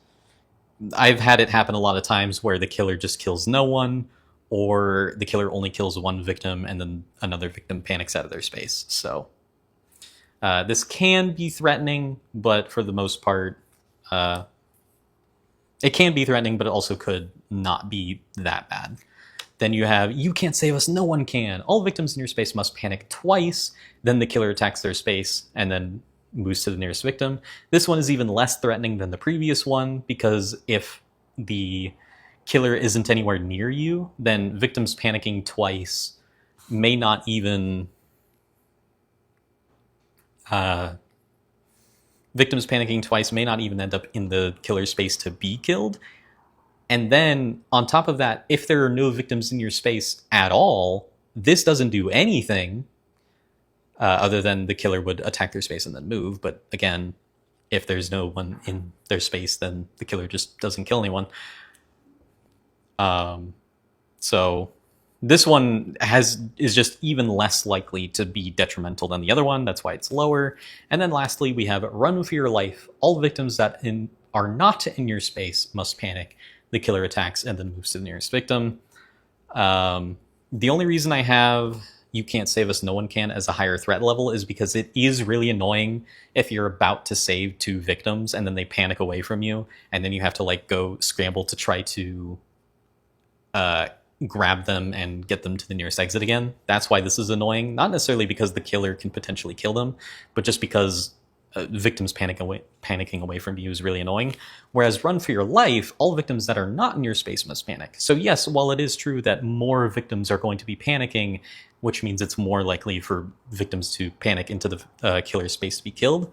I've had it happen a lot of times where the killer just kills no one, or the killer only kills 1 victim and then another victim panics out of their space. So this can be threatening, but for the most part, it can be threatening, but it also could not be that bad. Then you have, you can't save us, no one can. All victims in your space must panic twice, then the killer attacks their space, and then moves to the nearest victim. This one is even less threatening than the previous one, because if the killer isn't anywhere near you, then victims panicking twice may not even end up in the killer space to be killed. And then on top of that, if there are no victims in your space at all, this doesn't do anything other than the killer would attack their space and then move. But again, if there's no one in their space, then the killer just doesn't kill anyone. So this one is just even less likely to be detrimental than the other one. That's why it's lower. And then lastly, we have Run for Your Life. All victims that are not in your space must panic. The killer attacks and then moves to the nearest victim. The only reason I have You Can't Save Us, No One Can as a higher threat level is because it is really annoying if you're about to save 2 victims and then they panic away from you, and then you have to like go scramble to try to grab them and get them to the nearest exit again. That's why this is annoying. Not necessarily because the killer can potentially kill them, but just because victims panicking away from you is really annoying. Whereas Run for Your Life, all victims that are not in your space must panic. So yes, while it is true that more victims are going to be panicking, which means it's more likely for victims to panic into the killer space to be killed,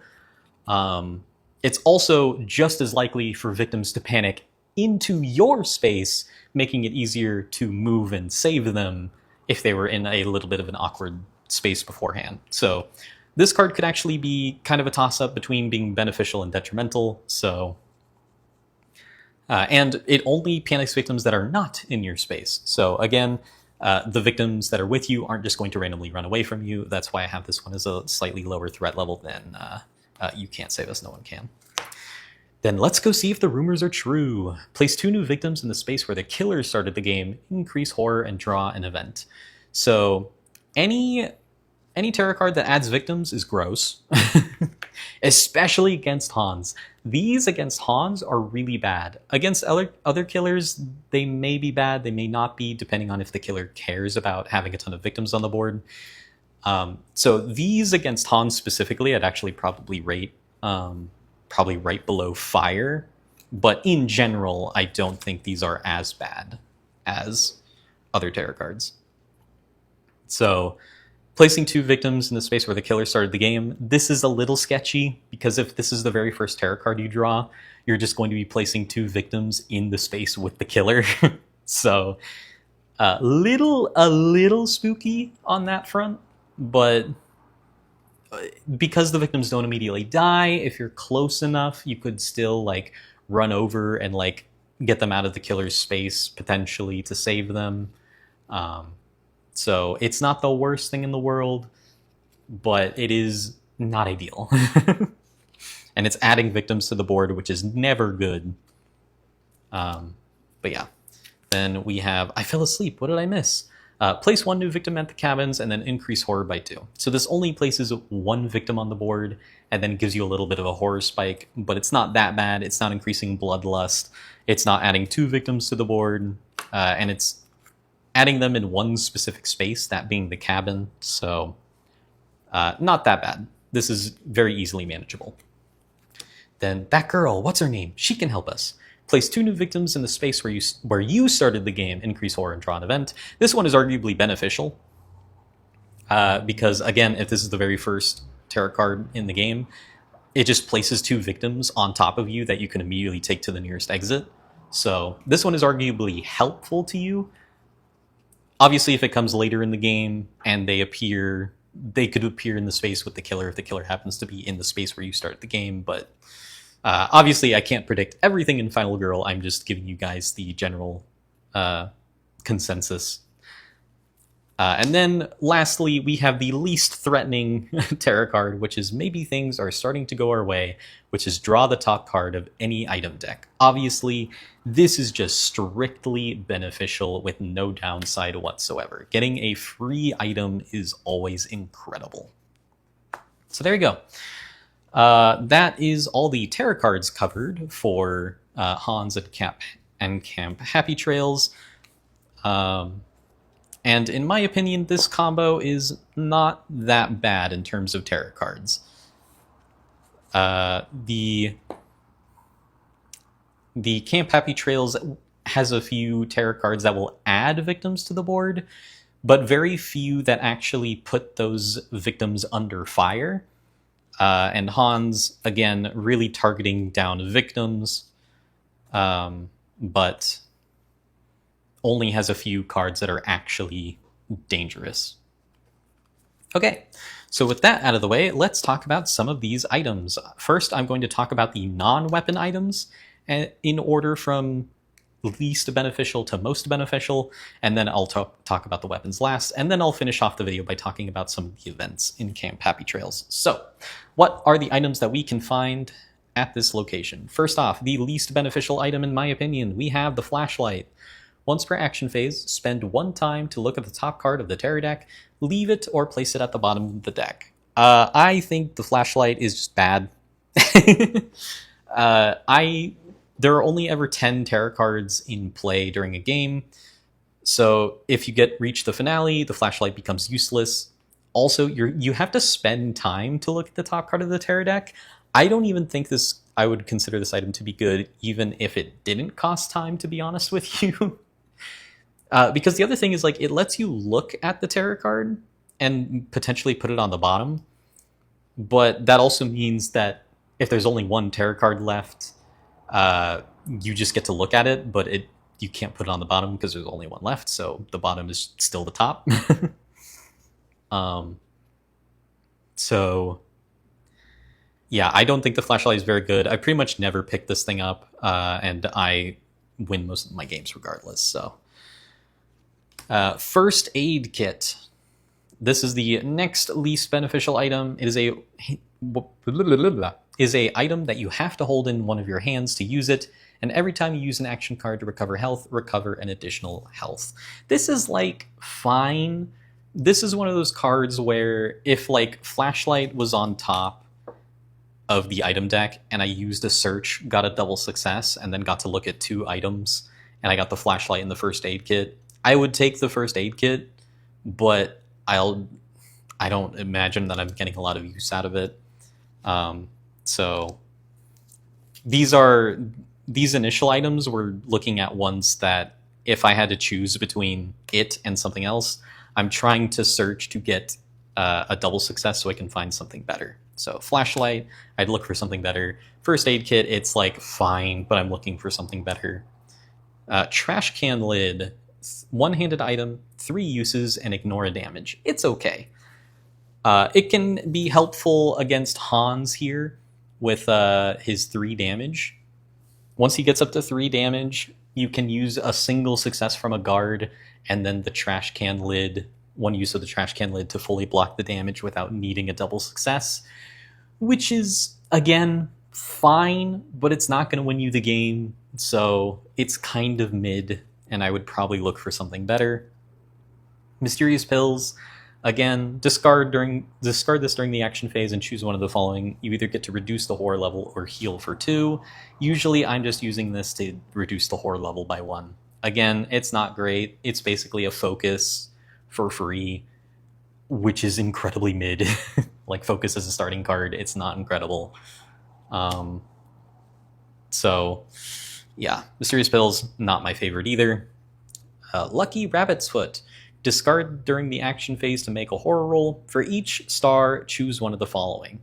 it's also just as likely for victims to panic into your space, making it easier to move and save them if they were in a little bit of an awkward space beforehand. So this card could actually be kind of a toss-up between being beneficial and detrimental. So, and it only panics victims that are not in your space. So again, the victims that are with you aren't just going to randomly run away from you. That's why I have this one as a slightly lower threat level than You Can't Save Us, No One Can. Then let's go see if the rumors are true. Place 2 new victims in the space where the killer started the game, increase horror, and draw an event. So any tarot card that adds victims is gross, especially against Hans. These against Hans are really bad. Against other killers, they may be bad, they may not be, depending on if the killer cares about having a ton of victims on the board. So these against Hans specifically, I'd actually probably rate probably right below Fire. But in general, I don't think these are as bad as other tarot cards. So placing 2 victims in the space where the killer started the game, this is a little sketchy, because if this is the very first tarot card you draw, you're just going to be placing 2 victims in the space with the killer. So a little spooky on that front, but because the victims don't immediately die, if you're close enough, you could still like run over and like get them out of the killer's space potentially to save them. So it's not the worst thing in the world, but it is not ideal. And it's adding victims to the board, which is never good. But yeah. Then we have I Fell Asleep. What did I miss? Place 1 new victim at the cabins and then increase horror by 2. So this only places 1 victim on the board and then gives you a little bit of a horror spike, but it's not that bad. It's not increasing bloodlust. It's not adding 2 victims to the board, and it's adding them in 1 specific space, that being the cabin. So not that bad. This is very easily manageable. Then that girl, what's her name? She can help us. Place 2 new victims in the space where you started the game, increase horror, and draw an event. This one is arguably beneficial, because again, if this is the very first tarot card in the game, it just places 2 victims on top of you that you can immediately take to the nearest exit. So this one is arguably helpful to you. Obviously, if it comes later in the game and they could appear in the space with the killer if the killer happens to be in the space where you start the game, but obviously, I can't predict everything in Final Girl. I'm just giving you guys the general consensus. And then lastly, we have the least threatening tarot card, which is Maybe Things Are Starting to Go Our Way, which is draw the top card of any item deck. Obviously, this is just strictly beneficial with no downside whatsoever. Getting a free item is always incredible. So there you go. That is all the tarot cards covered for Hans and Camp Happy Trails. And in my opinion, this combo is not that bad in terms of tarot cards. The Camp Happy Trails has a few tarot cards that will add victims to the board, but very few that actually put those victims under fire. And Hans, again, really targeting down victims, but only has a few cards that are actually dangerous. Okay, so with that out of the way, let's talk about some of these items. First, I'm going to talk about the non-weapon items in order from least beneficial to most beneficial, and then I'll talk about the weapons last, and then I'll finish off the video by talking about some of the events in Camp Happy Trails. So, what are the items that we can find at this location? First off, the least beneficial item in my opinion, we have the flashlight. Once per action phase, spend 1 time to look at the top card of the tarot deck, leave it or place it at the bottom of the deck. I think the flashlight is just bad. There are only ever 10 tarot cards in play during a game, so if you reach the finale, the flashlight becomes useless. Also, you have to spend time to look at the top card of the tarot deck. I don't even think I would consider this item to be good, even if it didn't cost time, to be honest with you. Because the other thing is, like, it lets you look at the tarot card and potentially put it on the bottom, but that also means that if there's only 1 tarot card left, you just get to look at it, but you can't put it on the bottom because there's only 1 left, so the bottom is still the top. So yeah, I don't think the flashlight is very good. I pretty much never pick this thing up, and I win most of my games regardless. So first aid kit. This is the next least beneficial item. It is a item that you have to hold in one of your hands to use it, and every time you use an action card to recover health, recover an additional health. This is, like, fine. This is one of those cards where if, like, flashlight was on top of the item deck and I used a search, got a double success, and then got to look at 2 items, and I got the flashlight and the first aid kit, I would take the first aid kit, but I don't imagine that I'm getting a lot of use out of it. So these initial items, we're looking at ones that if I had to choose between it and something else, I'm trying to search to get a double success so I can find something better. So flashlight, I'd look for something better. First aid kit, it's like fine, but I'm looking for something better. Trash can lid, 1-handed item, 3 uses, and ignore a damage. It's okay. It can be helpful against Hans here with his 3 damage. Once he gets up to 3 damage, you can use a single success from a guard and then the trash can lid, 1 use of the trash can lid to fully block the damage without needing a double success, which is, again, fine, but it's not going to win you the game, so it's kind of mid, and I would probably look for something better. Mysterious pills. Again, discard this during the action phase and choose one of the following. You either get to reduce the horror level or heal for 2. Usually I'm just using this to reduce the horror level by 1. Again, it's not great. It's basically a focus for free, which is incredibly mid. Like, focus as a starting card, it's not incredible. So yeah, Mysterious pills, not my favorite either. Lucky Rabbit's Foot. Discard during the action phase to make a horror roll. For each star, choose one of the following.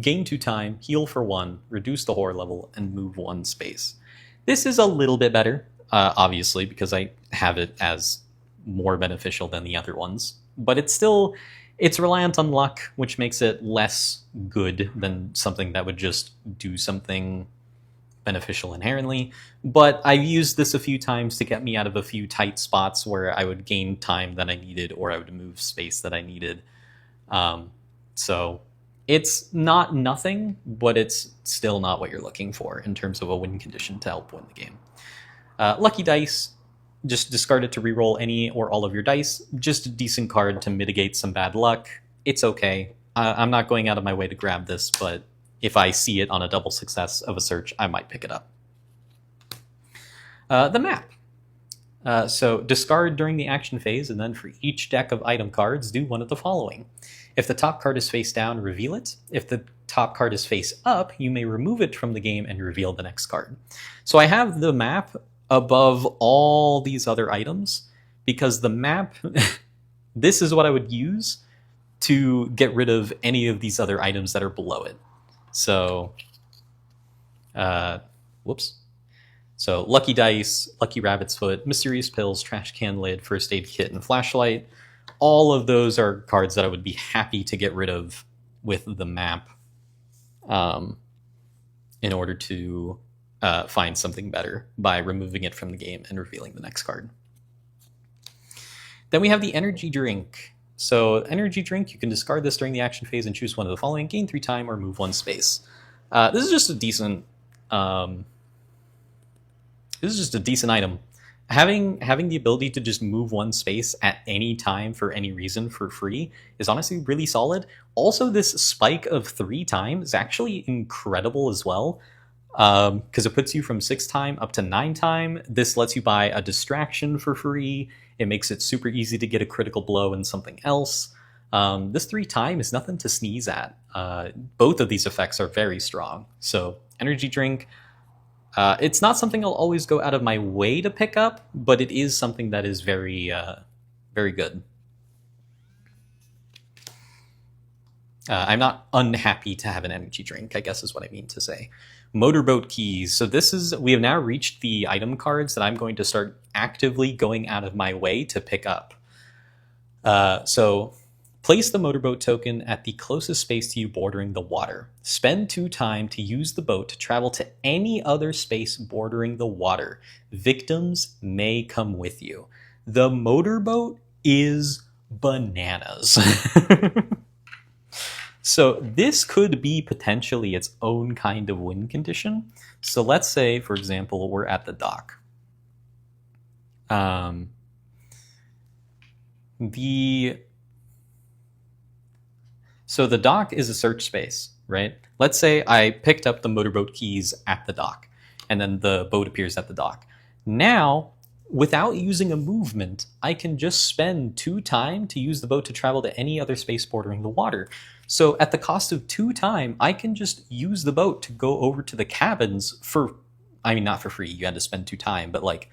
Gain 2 time, heal for 1, reduce the horror level, and move 1 space. This is a little bit better, obviously, because I have it as more beneficial than the other ones. But it's reliant on luck, which makes it less good than something that would just do something beneficial inherently, but I've used this a few times to get me out of a few tight spots where I would gain time that I needed or I would move space that I needed. So it's not nothing, but it's still not what you're looking for in terms of a win condition to help win the game. Lucky Dice, just discard it to reroll any or all of your dice. Just a decent card to mitigate some bad luck. It's okay. I'm not going out of my way to grab this, but if I see it on a double success of a search, I might pick it up. The map. So discard during the action phase, and then for each deck of item cards, do one of the following. If the top card is face down, reveal it. If the top card is face up, you may remove it from the game and reveal the next card. So I have the map above all these other items, because the map, this is what I would use to get rid of any of these other items that are below it. So, whoops. So Lucky Dice, Lucky Rabbit's Foot, Mysterious Pills, Trash Can Lid, First Aid Kit, and Flashlight. All of those are cards that I would be happy to get rid of with the map in order to find something better by removing it from the game and revealing the next card. Then we have the Energy Drink. So Energy Drink, you can discard this during the action phase and choose one of the following: gain 3 time or move 1 space. This is just a decent item. Having the ability to just move 1 space at any time for any reason for free is honestly really solid. Also, this spike of 3 time is actually incredible as well, because it puts you from 6 time up to 9 time. This lets you buy a distraction for free. It makes it super easy to get a critical blow in something else. This 3 time is nothing to sneeze at. Both of these effects are very strong. So Energy Drink, it's not something I'll always go out of my way to pick up, but it is something that is very, very good. I'm not unhappy to have an Energy Drink, I guess is what I mean to say. Motorboat Keys. So we have now reached the item cards that I'm going to start actively going out of my way to pick up. So place the motorboat token at the closest space to you bordering the water. Spend 2 time to use the boat to travel to any other space bordering the water. Victims may come with you. The motorboat is bananas. So this could be potentially its own kind of win condition. So let's say, for example, we're at the dock. So the dock is a search space, right? Let's say I picked up the motorboat keys at the dock, and then the boat appears at the dock. Now, without using a movement, I can just spend 2 time to use the boat to travel to any other space bordering the water. So at the cost of 2 time, I can just use the boat to go over to the cabins not for free, you had to spend 2 time, but like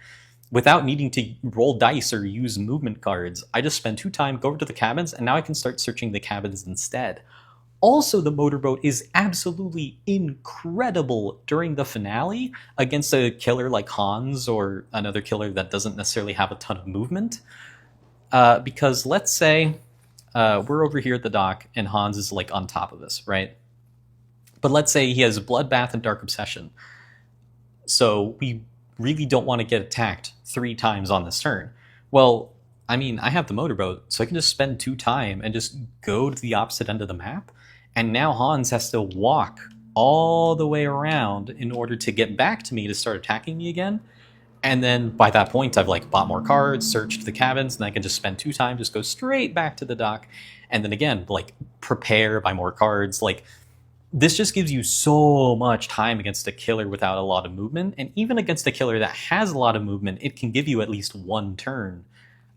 without needing to roll dice or use movement cards, I just spend 2 time, go over to the cabins, and now I can start searching the cabins instead. Also, the motorboat is absolutely incredible during the finale against a killer like Hans or another killer that doesn't necessarily have a ton of movement. Because let's say we're over here at the dock and Hans is like on top of us, right? But let's say he has Bloodbath and Dark Obsession. So we really don't want to get attacked 3 times on this turn. Well, I mean, I have the motorboat, so I can just spend 2 time and just go to the opposite end of the map. And now Hans has to walk all the way around in order to get back to me to start attacking me again. And then by that point, I've like bought more cards, searched the cabins, and I can just spend 2 time, just go straight back to the dock. And then again, like prepare, buy more cards. Like this just gives you so much time against a killer without a lot of movement. And even against a killer that has a lot of movement, it can give you at least 1 turn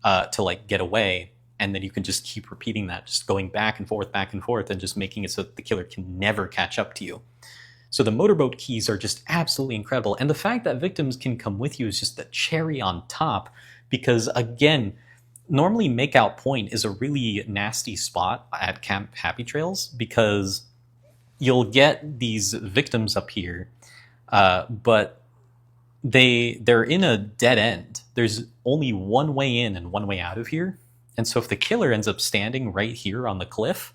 to like get away. And then you can just keep repeating that, just going back and forth, and just making it so that the killer can never catch up to you. So the motorboat keys are just absolutely incredible. And the fact that victims can come with you is just the cherry on top, because again, normally Makeout Point is a really nasty spot at Camp Happy Trails because you'll get these victims up here, but they're in a dead end. There's only one way in and one way out of here. And so if the killer ends up standing right here on the cliff,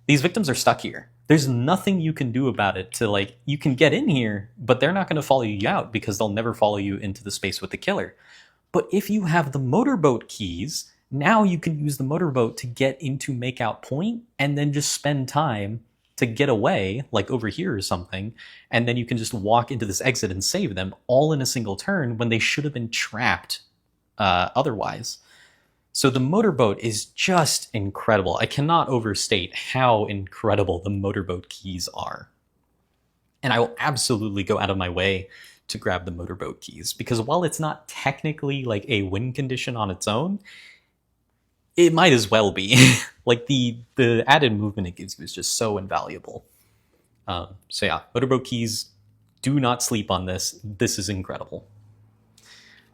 these victims are stuck here. There's nothing you can do about it to like, you can get in here, but they're not going to follow you out because they'll never follow you into the space with the killer. But if you have the motorboat keys, now you can use the motorboat to get into Makeout Point and then just spend time to get away, like over here or something, and then you can just walk into this exit and save them all in a single turn when they should have been trapped otherwise. So the motorboat is just incredible. I cannot overstate how incredible the motorboat keys are. And I will absolutely go out of my way to grab the motorboat keys, because while it's not technically like a win condition on its own, it might as well be. Like the added movement it gives you is just so invaluable. So yeah, motorboat keys, do not sleep on this. This is incredible.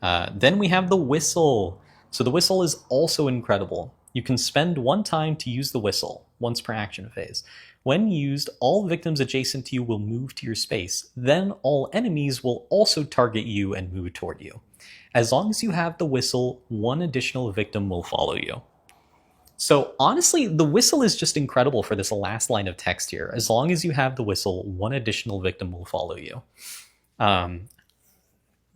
Then we have the whistle. So the whistle is also incredible. You can spend 1 time to use the whistle, once per action phase. When used, all victims adjacent to you will move to your space. Then all enemies will also target you and move toward you. As long as you have the whistle, 1 additional victim will follow you. So honestly, the whistle is just incredible for this last line of text here. As long as you have the whistle, 1 additional victim will follow you.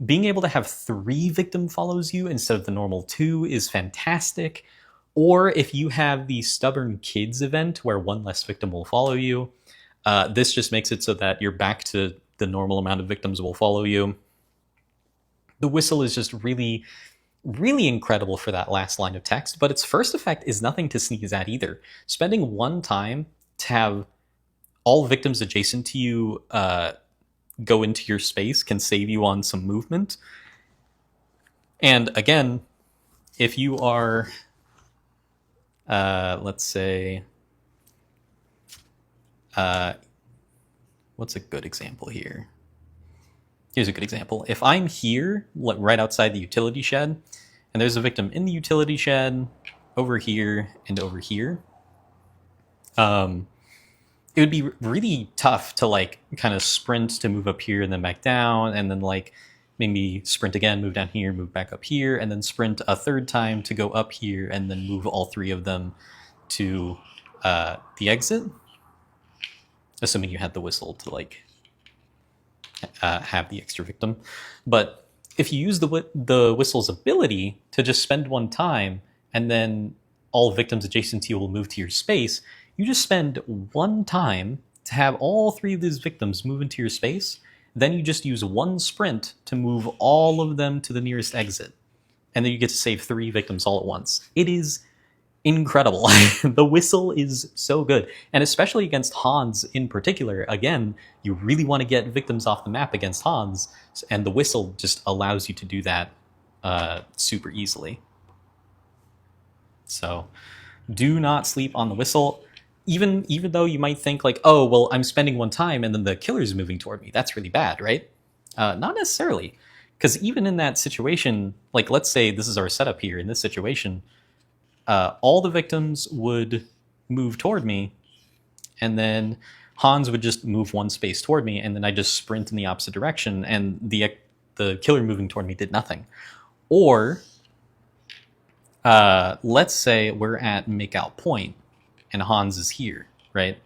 Being able to have 3 victim follows you instead of the normal 2 is fantastic. Or if you have the Stubborn Kids event where 1 less victim will follow you, this just makes it so that you're back to the normal amount of victims will follow you. The whistle is just really, really incredible for that last line of text, but its first effect is nothing to sneeze at either. Spending 1 time to have all victims adjacent to you go into your space can save you on some movement. And again, if you are, let's say, what's a good example here? Here's a good example. If I'm here, right outside the utility shed, and there's a victim in the utility shed, over here, and over here, it would be really tough to like kind of sprint to move up here and then back down, and then like maybe sprint again, move down here, move back up here, and then sprint a 3rd time to go up here and then move all 3 of them to the exit, assuming you had the whistle to like have the extra victim. But if you use the whistle's ability to just spend 1 time and then all victims adjacent to you will move to your space, you just spend 1 time to have all 3 of these victims move into your space. Then you just use 1 sprint to move all of them to the nearest exit. And then you get to save 3 victims all at once. It is incredible. The whistle is so good. And especially against Hans in particular, again, you really want to get victims off the map against Hans, and the whistle just allows you to do that super easily. So do not sleep on the whistle. Even though you might think like, oh, well, I'm spending 1 time and then the killer's moving toward me. That's really bad, right? Not necessarily. Because even in that situation, like let's say this is our setup here, in this situation, all the victims would move toward me, and then Hans would just move 1 space toward me, and then I just sprint in the opposite direction, and the killer moving toward me did nothing. Or let's say we're at makeout point, and Hans is here, right?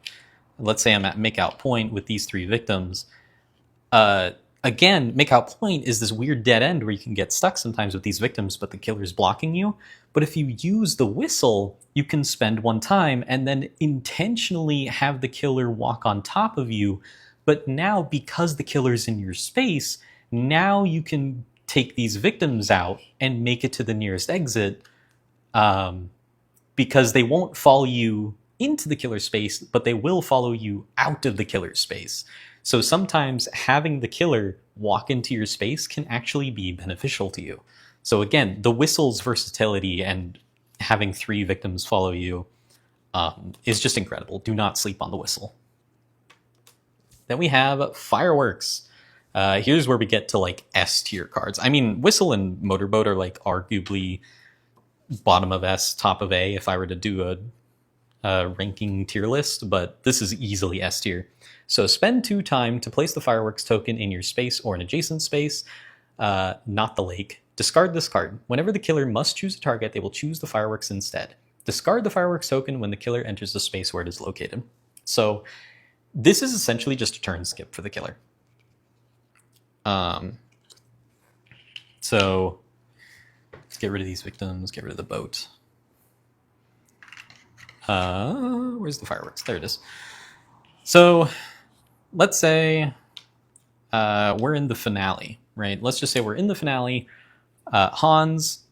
Let's say I'm at makeout point with these 3 victims. Again, makeout point is this weird dead end where you can get stuck sometimes with these victims, but the killer's blocking you. But if you use the whistle, you can spend 1 time and then intentionally have the killer walk on top of you. But now, because the killer's in your space, now you can take these victims out and make it to the nearest exit, because they won't follow you into the killer's space, but they will follow you out of the killer's space. So sometimes having the killer walk into your space can actually be beneficial to you. So again, the whistle's versatility and having 3 victims follow you is just incredible. Do not sleep on the whistle. Then we have fireworks. Here's where we get to like S tier cards. I mean, whistle and motorboat are like arguably bottom of S, top of A if I were to do a ranking tier list, but this is easily S tier. So spend 2 time to place the fireworks token in your space or an adjacent space, not the lake. Discard this card. Whenever the killer must choose a target, they will choose the fireworks instead. Discard the fireworks token when the killer enters the space where it is located. So this is essentially just a turn skip for the killer. So let's get rid of these victims, get rid of the boat. Where's the fireworks? There it is. So let's say we're in the finale, right? Let's just say we're in the finale. Hans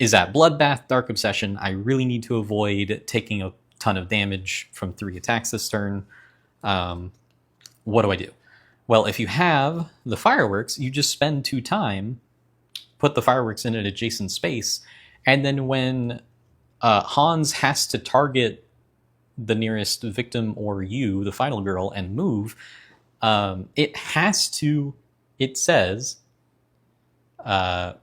is at Bloodbath, Dark Obsession. I really need to avoid taking a ton of damage from 3 attacks this turn. What do I do? Well, if you have the fireworks, you just spend 2 time, put the fireworks in an adjacent space, and then when Hans has to target the nearest victim or you, the final girl, and move, it says,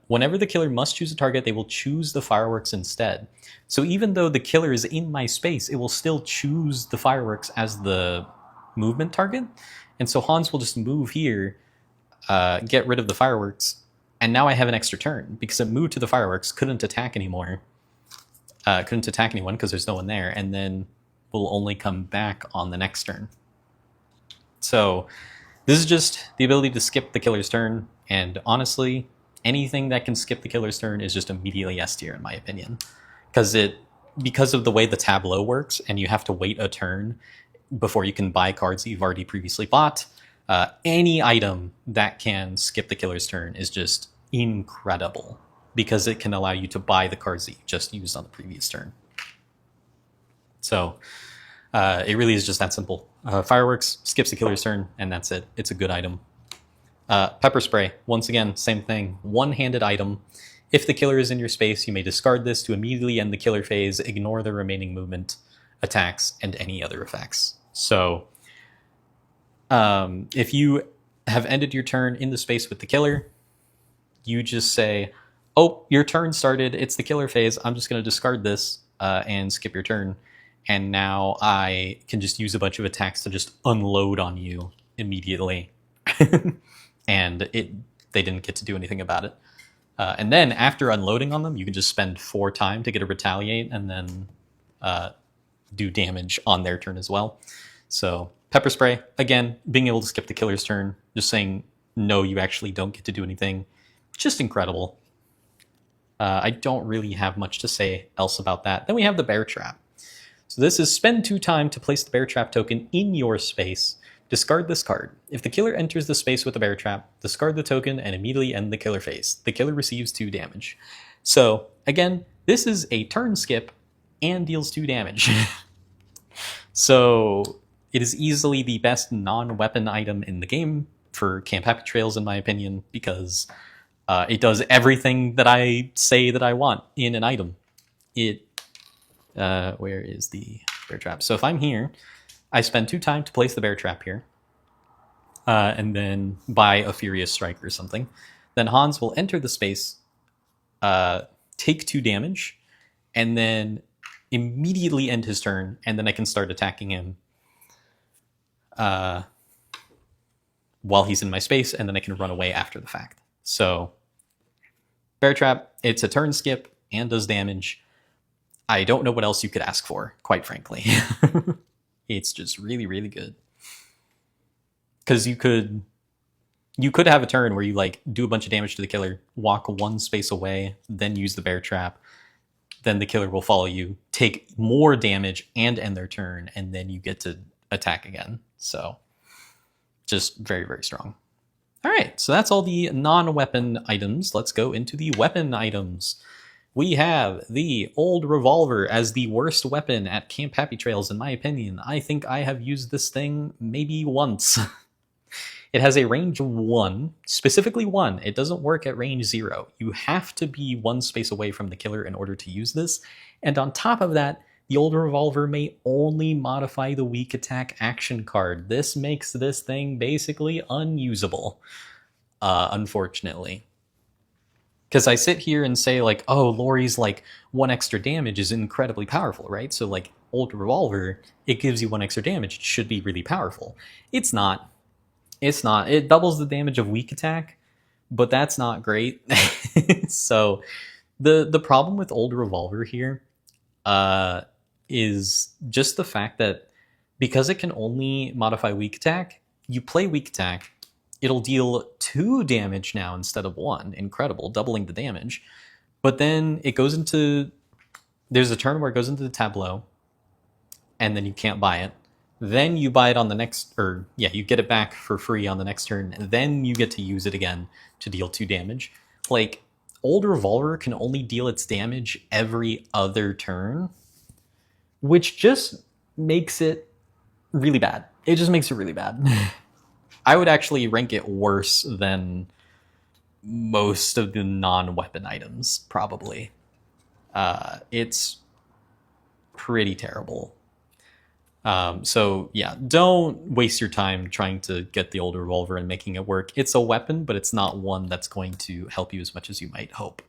Whenever the killer must choose a target, they will choose the fireworks instead. So even though the killer is in my space, it will still choose the fireworks as the movement target. And so Hans will just move here, get rid of the fireworks, and now I have an extra turn because it moved to the fireworks, couldn't attack anymore, couldn't attack anyone because there's no one there, and then will only come back on the next turn. So this is just the ability to skip the killer's turn, and honestly, anything that can skip the killer's turn is just immediately S tier in my opinion, because of the way the tableau works, and you have to wait a turn before you can buy cards that you've already previously bought. Any item that can skip the killer's turn is just incredible because it can allow you to buy the cards that you just used on the previous turn. So it really is just that simple. Fireworks skips the killer's turn, and that's it. It's a good item. Pepper spray, once again, same thing. One-handed item. If the killer is in your space, you may discard this to immediately end the killer phase, ignore the remaining movement, attacks, and any other effects. So if you have ended your turn in the space with the killer, you just say, oh, your turn started, it's the killer phase, I'm just going to discard this and skip your turn. And now I can just use a bunch of attacks to just unload on you immediately. And they didn't get to do anything about it. And then after unloading on them, you can just spend 4 time to get a retaliate and then do damage on their turn as well. So pepper spray, again, being able to skip the killer's turn, just saying, no, you actually don't get to do anything. Just incredible. I don't really have much to say else about that. Then we have the bear trap. So this is spend 2 time to place the bear trap token in your space. Discard this card. If the killer enters the space with the bear trap, discard the token and immediately end the killer phase. The killer receives 2 damage. So again, this is a turn skip and deals 2 damage. So it is easily the best non-weapon item in the game for Camp Happy Trails, in my opinion, because it does everything that I say that I want in an item. Where is the bear trap? So if I'm here, I spend 2 time to place the bear trap here, and then buy a Furious Strike or something. Then Hans will enter the space, take 2 damage, and then immediately end his turn, and then I can start attacking him while he's in my space, and then I can run away after the fact. So bear trap, it's a turn skip and does damage. I don't know what else you could ask for, quite frankly. It's just really, really good. Because you could have a turn where you like do a bunch of damage to the killer, walk 1 space away, then use the bear trap. Then the killer will follow you, take more damage and end their turn, and then you get to attack again. So just very, very strong. All right, so that's all the non-weapon items. Let's go into the weapon items. We have the old revolver as the worst weapon at Camp Happy Trails, in my opinion. I think I have used this thing maybe once. It has a range 1, specifically 1. It doesn't work at range 0. You have to be 1 space away from the killer in order to use this. And on top of that, the old revolver may only modify the weak attack action card. This makes this thing basically unusable, unfortunately. Because I sit here and say, like, oh, Lori's, like, 1 extra damage is incredibly powerful, right? So, like, old revolver, it gives you 1 extra damage. It should be really powerful. It's not. It's not. It doubles the damage of weak attack, but that's not great. So, the problem with old revolver here is just the fact that because it can only modify weak attack, you play weak attack, it'll deal 2 damage now instead of 1. Incredible, doubling the damage. But then it goes into... There's a turn where it goes into the tableau, and then you can't buy it. Then you buy it on the next... Or, yeah, you get it back for free on the next turn, and then you get to use it again to deal 2 damage. Like, old revolver can only deal its damage every other turn, which just makes it really bad. It just makes it really bad. I would actually rank it worse than most of the non-weapon items, probably. It's pretty terrible. So yeah, don't waste your time trying to get the old revolver and making it work. It's a weapon, but it's not one that's going to help you as much as you might hope.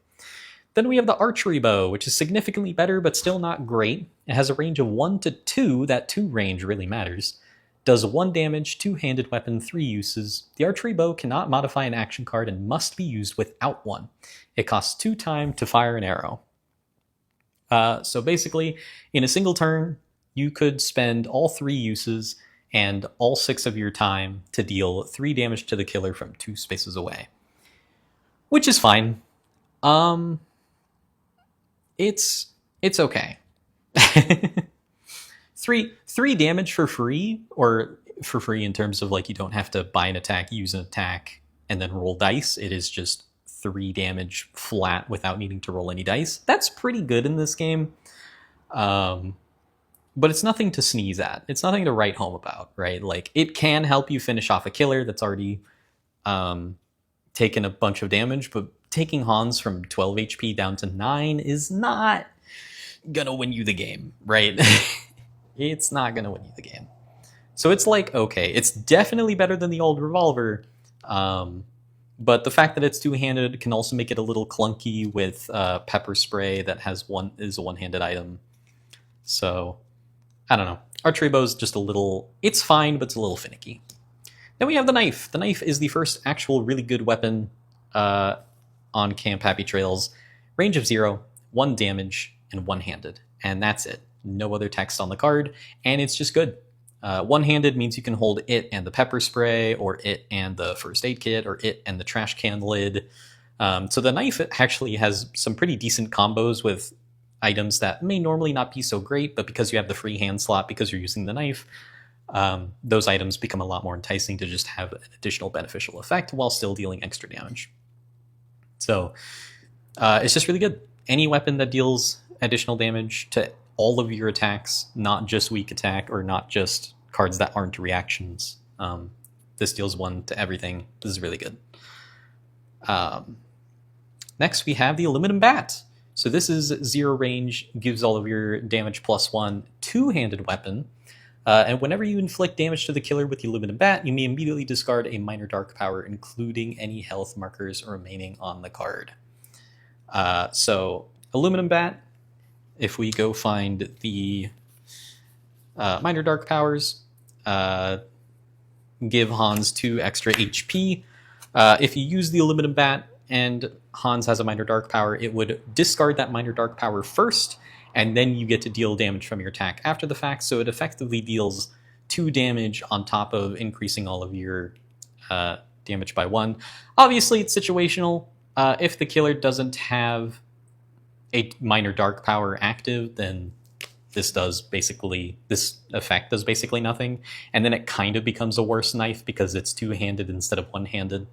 Then we have the archery bow, which is significantly better, but still not great. It has a range of 1 to 2. That 2 range really matters. Does 1 damage, 2-handed weapon, 3 uses. The archery bow cannot modify an action card and must be used without one. It costs 2 time to fire an arrow. So basically, in a single turn, you could spend all 3 uses and all 6 of your time to deal 3 damage to the killer from 2 spaces away. Which is fine. It's okay. three damage for free, or for free in terms of like you don't have to buy an attack, use an attack, and then roll dice. It is just 3 damage flat without needing to roll any dice. That's pretty good in this game. But it's nothing to sneeze at. It's nothing to write home about, right? Like, it can help you finish off a killer that's already taken a bunch of damage, but taking Hans from 12 HP down to 9 is not gonna win you the game, right? It's not gonna win you the game. So it's like, okay, it's definitely better than the old revolver, but the fact that it's 2-handed can also make it a little clunky with pepper spray that is a one-handed item. So, I don't know. Archery bow's just a little... It's fine, but it's a little finicky. Then we have the knife. The knife is the first actual really good weapon on Camp Happy Trails. Range of 0, 1 damage, and one-handed. And that's it. No other text on the card, and it's just good. One-handed means you can hold it and the pepper spray, or it and the first aid kit, or it and the trash can lid. So the knife actually has some pretty decent combos with items that may normally not be so great, but because you have the free hand slot, because you're using the knife, those items become a lot more enticing to just have an additional beneficial effect while still dealing extra damage. So it's just really good. Any weapon that deals additional damage to all of your attacks, not just weak attack or not just cards that aren't reactions. This deals 1 to everything. This is really good. Next, we have the Aluminum Bat. So this is 0 range, gives all of your damage +1, 2-handed weapon. And whenever you inflict damage to the killer with the Aluminum Bat, you may immediately discard a minor dark power, including any health markers remaining on the card. So Aluminum Bat, if we go find the minor dark powers, give Hans 2 extra HP. If you use the Aluminum Bat and Hans has a minor dark power, it would discard that minor dark power first, and then you get to deal damage from your attack after the fact. So it effectively deals 2 damage on top of increasing all of your damage by 1. Obviously, it's situational. If the killer doesn't have a minor dark power active, then this effect does basically nothing, and then it kind of becomes a worse knife because it's 2-handed instead of 1-handed.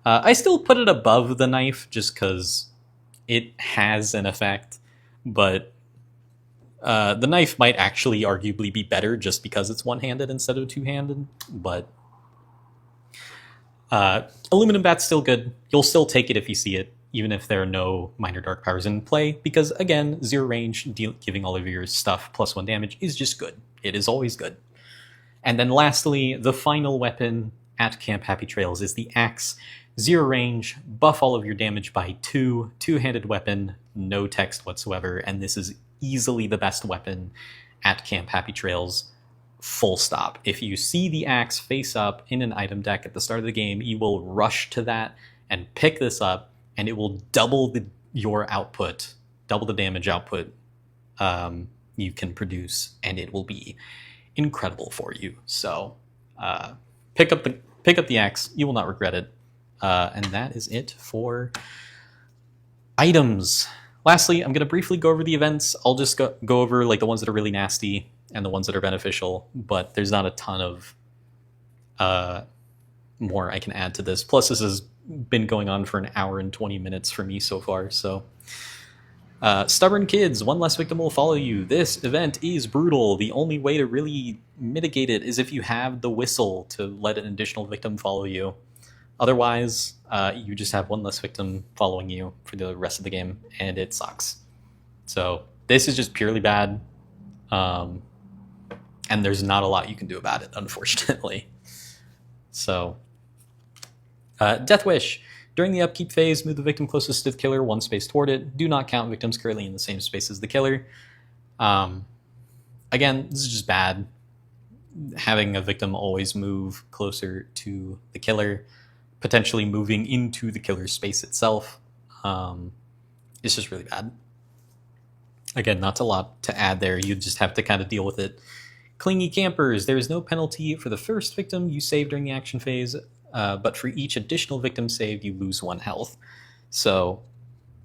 I still put it above the knife just because it has an effect, but the knife might actually arguably be better just because it's 1-handed instead of 2-handed, but Aluminum Bat's still good. You'll still take it if you see it, even if there are no minor dark powers in play, because again, 0 range, giving all of your stuff +1 damage is just good. It is always good. And then lastly, the final weapon at Camp Happy Trails is the Axe. 0 range, buff all of your damage by 2, 2-handed weapon, no text whatsoever, and this is easily the best weapon at Camp Happy Trails, full stop. If you see the Axe face up in an item deck at the start of the game, you will rush to that and pick this up, and it will double your output, double the damage output you can produce, and it will be incredible for you. So pick up the Axe. You will not regret it. And that is it for items. Lastly, I'm going to briefly go over the events. I'll just go over like the ones that are really nasty and the ones that are beneficial, but there's not a ton of more I can add to this. Plus, this has been going on for 1 hour and 20 minutes for me so far. So, stubborn kids, 1 less victim will follow you. This event is brutal. The only way to really mitigate it is if you have the whistle to let an additional victim follow you. Otherwise, you just have 1 less victim following you for the rest of the game, and it sucks. So this is just purely bad. and there's not a lot you can do about it, unfortunately. So, Death Wish. During the upkeep phase, move the victim closest to the killer one space toward it. Do not count victims currently in the same space as the killer. Again, this is just bad. Having a victim always move closer to the killer, potentially moving into the killer's space itself, is just really bad. Again, not a lot to add there. You just have to kind of deal with it. Clingy Campers. There is no penalty for the first victim you save during the action phase, but for each additional victim saved, you lose 1 health. So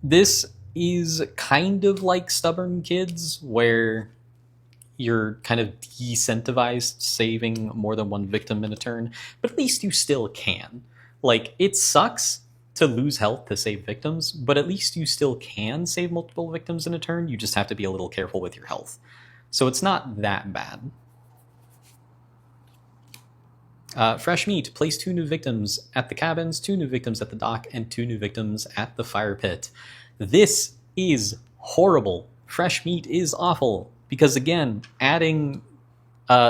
this is kind of like Stubborn Kids, where you're kind of decentivized saving more than 1 victim in a turn, but at least you still can. Like, it sucks to lose health to save victims, but at least you still can save multiple victims in a turn. You just have to be a little careful with your health. So it's not that bad. Fresh Meat. Place 2 new victims at the cabins, 2 new victims at the dock, and 2 new victims at the fire pit. This is horrible. Fresh Meat is awful, because again, adding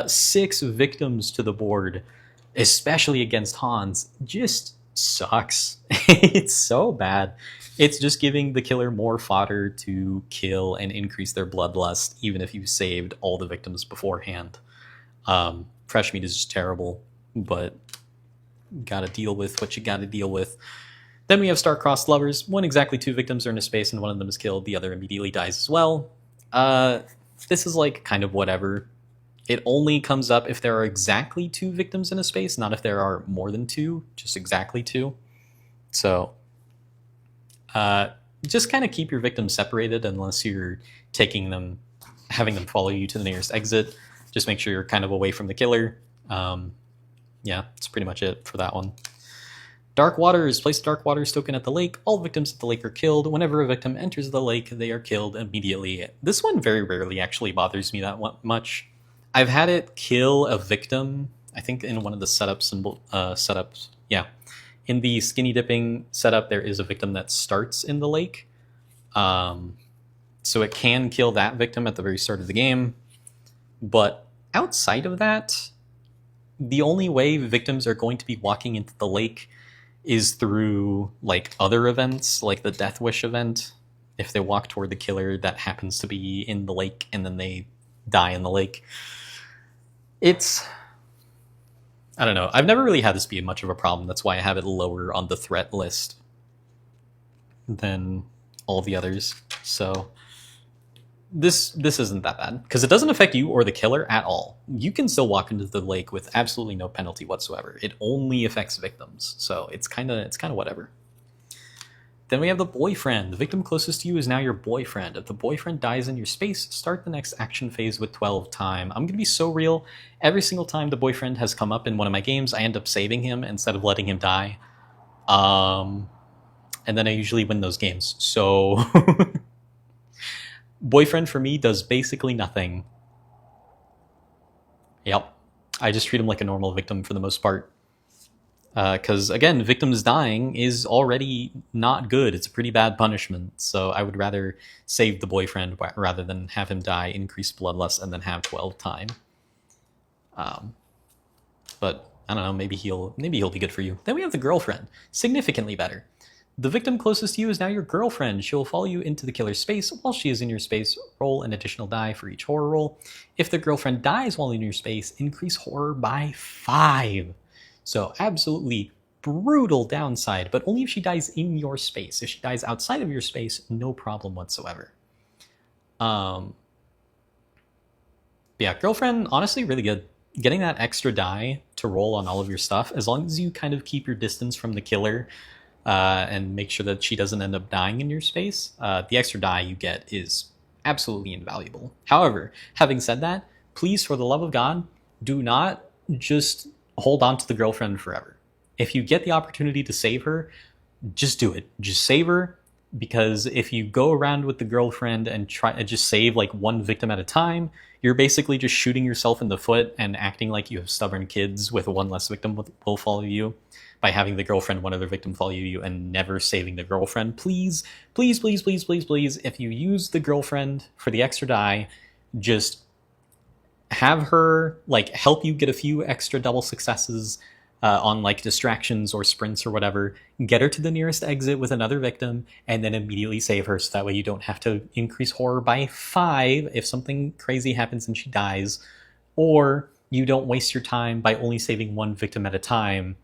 6 victims to the board, especially against Hans, just sucks. It's so bad. It's just giving the killer more fodder to kill and increase their bloodlust, even if you saved all the victims beforehand. Fresh Meat is just terrible, but gotta deal with what you gotta deal with. Then we have Star-Crossed Lovers. 1 exactly 2 victims are in a space and 1 of them is killed. The other immediately dies as well. This is like kind of whatever. It only comes up if there are exactly 2 victims in a space, not if there are more than 2, just exactly 2. So just kind of keep your victims separated unless you're taking them, having them follow you to the nearest exit. Just make sure you're kind of away from the killer. Yeah, that's pretty much it for that one. Dark Waters. Place a Dark Waters token at the lake. All victims at the lake are killed. Whenever a victim enters the lake, they are killed immediately. This one very rarely actually bothers me that much. I've had it kill a victim, I think in one of the setups. Yeah. In the skinny dipping setup, there is a victim that starts in the lake. So it can kill that victim at the very start of the game. But outside of that, the only way victims are going to be walking into the lake is through like other events, like the Death Wish event. If they walk toward the killer that happens to be in the lake and then they die in the lake. It's, I don't know. I've never really had this be much of a problem. That's why I have it lower on the threat list than all the others. So this isn't that bad because it doesn't affect you or the killer at all. You can still walk into the lake with absolutely no penalty whatsoever. It only affects victims. So it's kind of whatever. Then we have the boyfriend. The victim closest to you is now your boyfriend. If the boyfriend dies in your space, start the next action phase with 12 time. I'm going to be so real. Every single time the boyfriend has come up in one of my games, I end up saving him instead of letting him die. And then I usually win those games. So boyfriend for me does basically nothing. Yep. I just treat him like a normal victim for the most part. Because, again, victims dying is already not good. It's a pretty bad punishment. So I would rather save the boyfriend rather than have him die, increase bloodlust, and then have 12 time. But, I don't know, maybe he'll be good for you. Then we have the girlfriend. Significantly better. The victim closest to you is now your girlfriend. She will follow you into the killer's space. While she is in your space, roll an additional die for each horror roll. If the girlfriend dies while in your space, increase horror by 5. So absolutely brutal downside, but only if she dies in your space. If she dies outside of your space, no problem whatsoever. Yeah, girlfriend, honestly, really good. Getting that extra die to roll on all of your stuff, as long as you kind of keep your distance from the killer and make sure that she doesn't end up dying in your space, the extra die you get is absolutely invaluable. However, having said that, please, for the love of God, do not just hold on to the girlfriend forever. If you get the opportunity to save her, just do it. Just save her, because if you go around with the girlfriend and try to just save like one victim at a time, you're basically just shooting yourself in the foot and acting like you have stubborn kids with one less victim will follow you by having the girlfriend, one other victim follow you and never saving the girlfriend. Please, please, please, please, please, please, if you use the girlfriend for the extra die, just have her like help you get a few extra double successes on like distractions or sprints or whatever, get her to the nearest exit with another victim, and then immediately save her, so that way you don't have to increase horror by 5 if something crazy happens and she dies, or you don't waste your time by only saving one victim at a time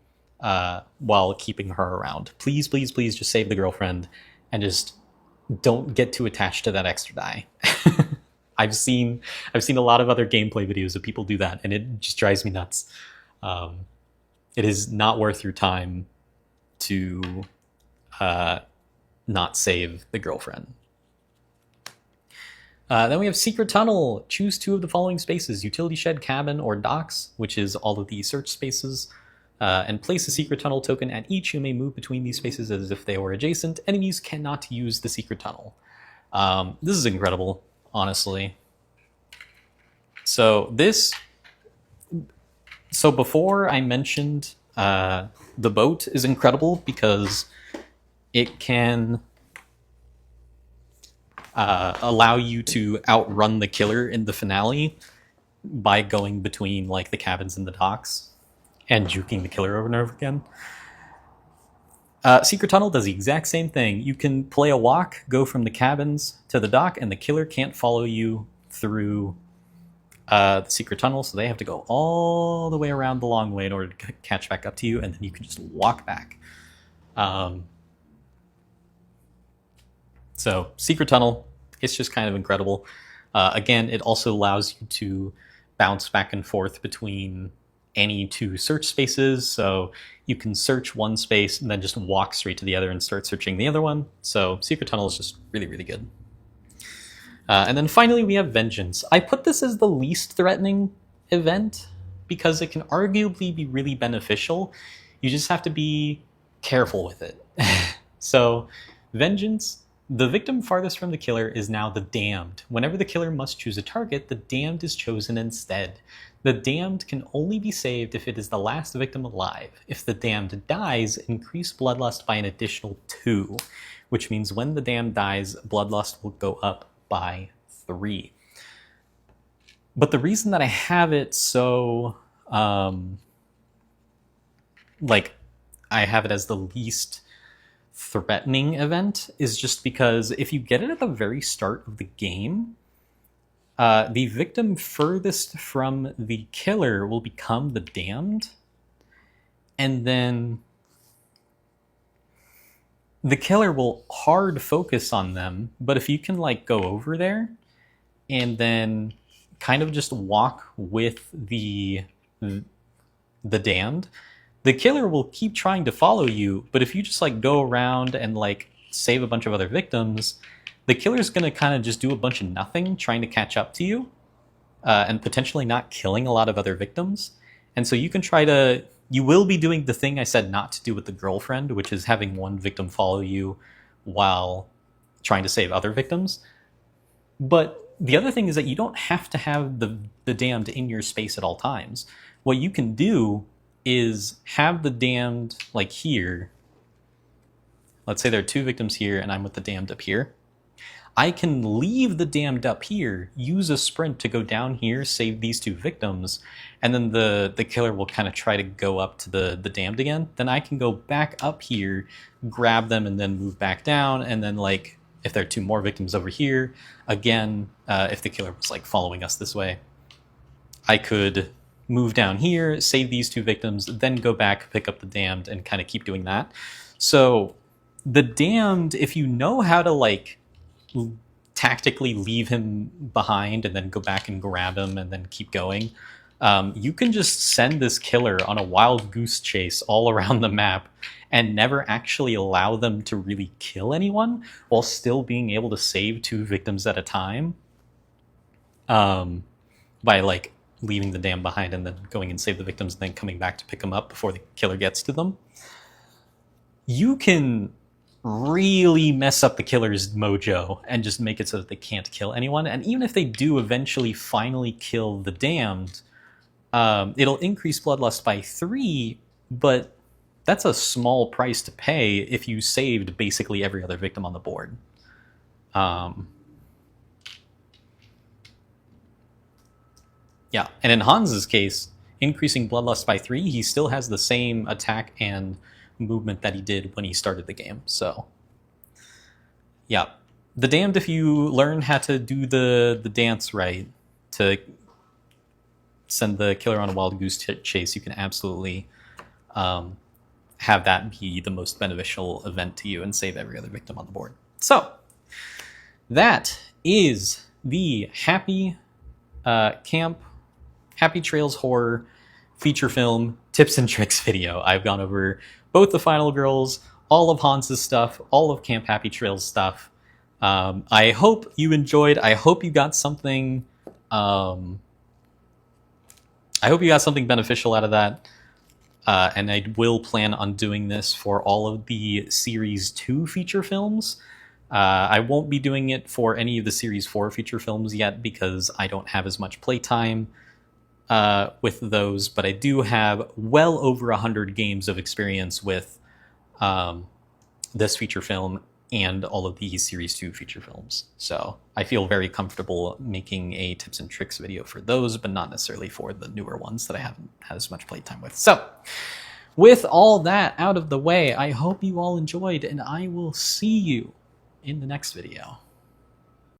while keeping her around. Please, please, please just save the girlfriend and just don't get too attached to that extra die. I've seen a lot of other gameplay videos of people do that, and it just drives me nuts. It is not worth your time to not save the girlfriend. Then we have Secret Tunnel. Choose 2 of the following spaces: Utility Shed, Cabin, or Docks, which is all of the search spaces. And place a Secret Tunnel token at each. You may move between these spaces as if they were adjacent. Enemies cannot use the Secret Tunnel. This is incredible, honestly. So before I mentioned the boat is incredible because it can allow you to outrun the killer in the finale by going between like the cabins and the docks and juking the killer over and over again. Secret Tunnel does the exact same thing. You can play a walk, go from the cabins to the dock, and the killer can't follow you through the Secret Tunnel, so they have to go all the way around the long way in order to catch back up to you, and then you can just walk back. So Secret Tunnel, it's just kind of incredible. Again, it also allows you to bounce back and forth between any 2 search spaces, so you can search one space and then just walk straight to the other and start searching the other one. So Secret Tunnel is just really, really good. And then finally we have Vengeance. I put this as the least threatening event because it can arguably be really beneficial. You just have to be careful with it. So Vengeance, the victim farthest from the killer is now the Damned. Whenever the killer must choose a target, the Damned is chosen instead. The Damned can only be saved if it is the last victim alive. If the Damned dies, increase Bloodlust by an additional 2, which means when the Damned dies, Bloodlust will go up by 3. But the reason that I have it so, I have it as the least threatening event is just because if you get it at the very start of the game, the victim furthest from the killer will become the Damned, and then the killer will hard focus on them. But if you can like go over there and then kind of just walk with the Damned, the killer will keep trying to follow you. But if you just like go around and like save a bunch of other victims, the killer's going to kind of just do a bunch of nothing trying to catch up to you and potentially not killing a lot of other victims. And so you will be doing the thing I said not to do with the girlfriend, which is having one victim follow you while trying to save other victims. But the other thing is that you don't have to have the Damned in your space at all times. What you can do is have the Damned like here. Let's say there are 2 victims here and I'm with the Damned up here. I can leave the Damned up here, use a sprint to go down here, save these 2 victims, and then the killer will kind of try to go up to the Damned again. Then I can go back up here, grab them, and then move back down, and then like if there are 2 more victims over here, again, if the killer was like following us this way, I could move down here, save these 2 victims, then go back, pick up the Damned, and kind of keep doing that. So the Damned, if you know how to like tactically leave him behind and then go back and grab him and then keep going, you can just send this killer on a wild goose chase all around the map and never actually allow them to really kill anyone while still being able to save 2 victims at a time by like leaving the Damned behind and then going and save the victims and then coming back to pick them up before the killer gets to them. You can really mess up the killer's mojo and just make it so that they can't kill anyone. And even if they do eventually finally kill the Damned, it'll increase Bloodlust by 3, but that's a small price to pay if you saved basically every other victim on the board. Yeah, and in Hans's case, increasing Bloodlust by 3, he still has the same attack and movement that he did when he started the game. So, yeah. The damned if you learn how to do the dance right to send the killer on a wild goose chase, you can absolutely have that be the most beneficial event to you and save every other victim on the board. So, that is the Happy Trails Horror feature film tips and tricks video. I've gone over both the Final Girls, all of Hans's stuff, all of Camp Happy Trails stuff. I hope you enjoyed. I hope you got something. I hope you got something beneficial out of that. And I will plan on doing this for all of the Series 2 feature films. I won't be doing it for any of the Series 4 feature films yet because I don't have as much playtime with those, but I do have well over 100 games of experience with this feature film and all of the Series 2 feature films. So I feel very comfortable making a tips and tricks video for those, but not necessarily for the newer ones that I haven't had as much playtime with. So with all that out of the way, I hope you all enjoyed, and I will see you in the next video.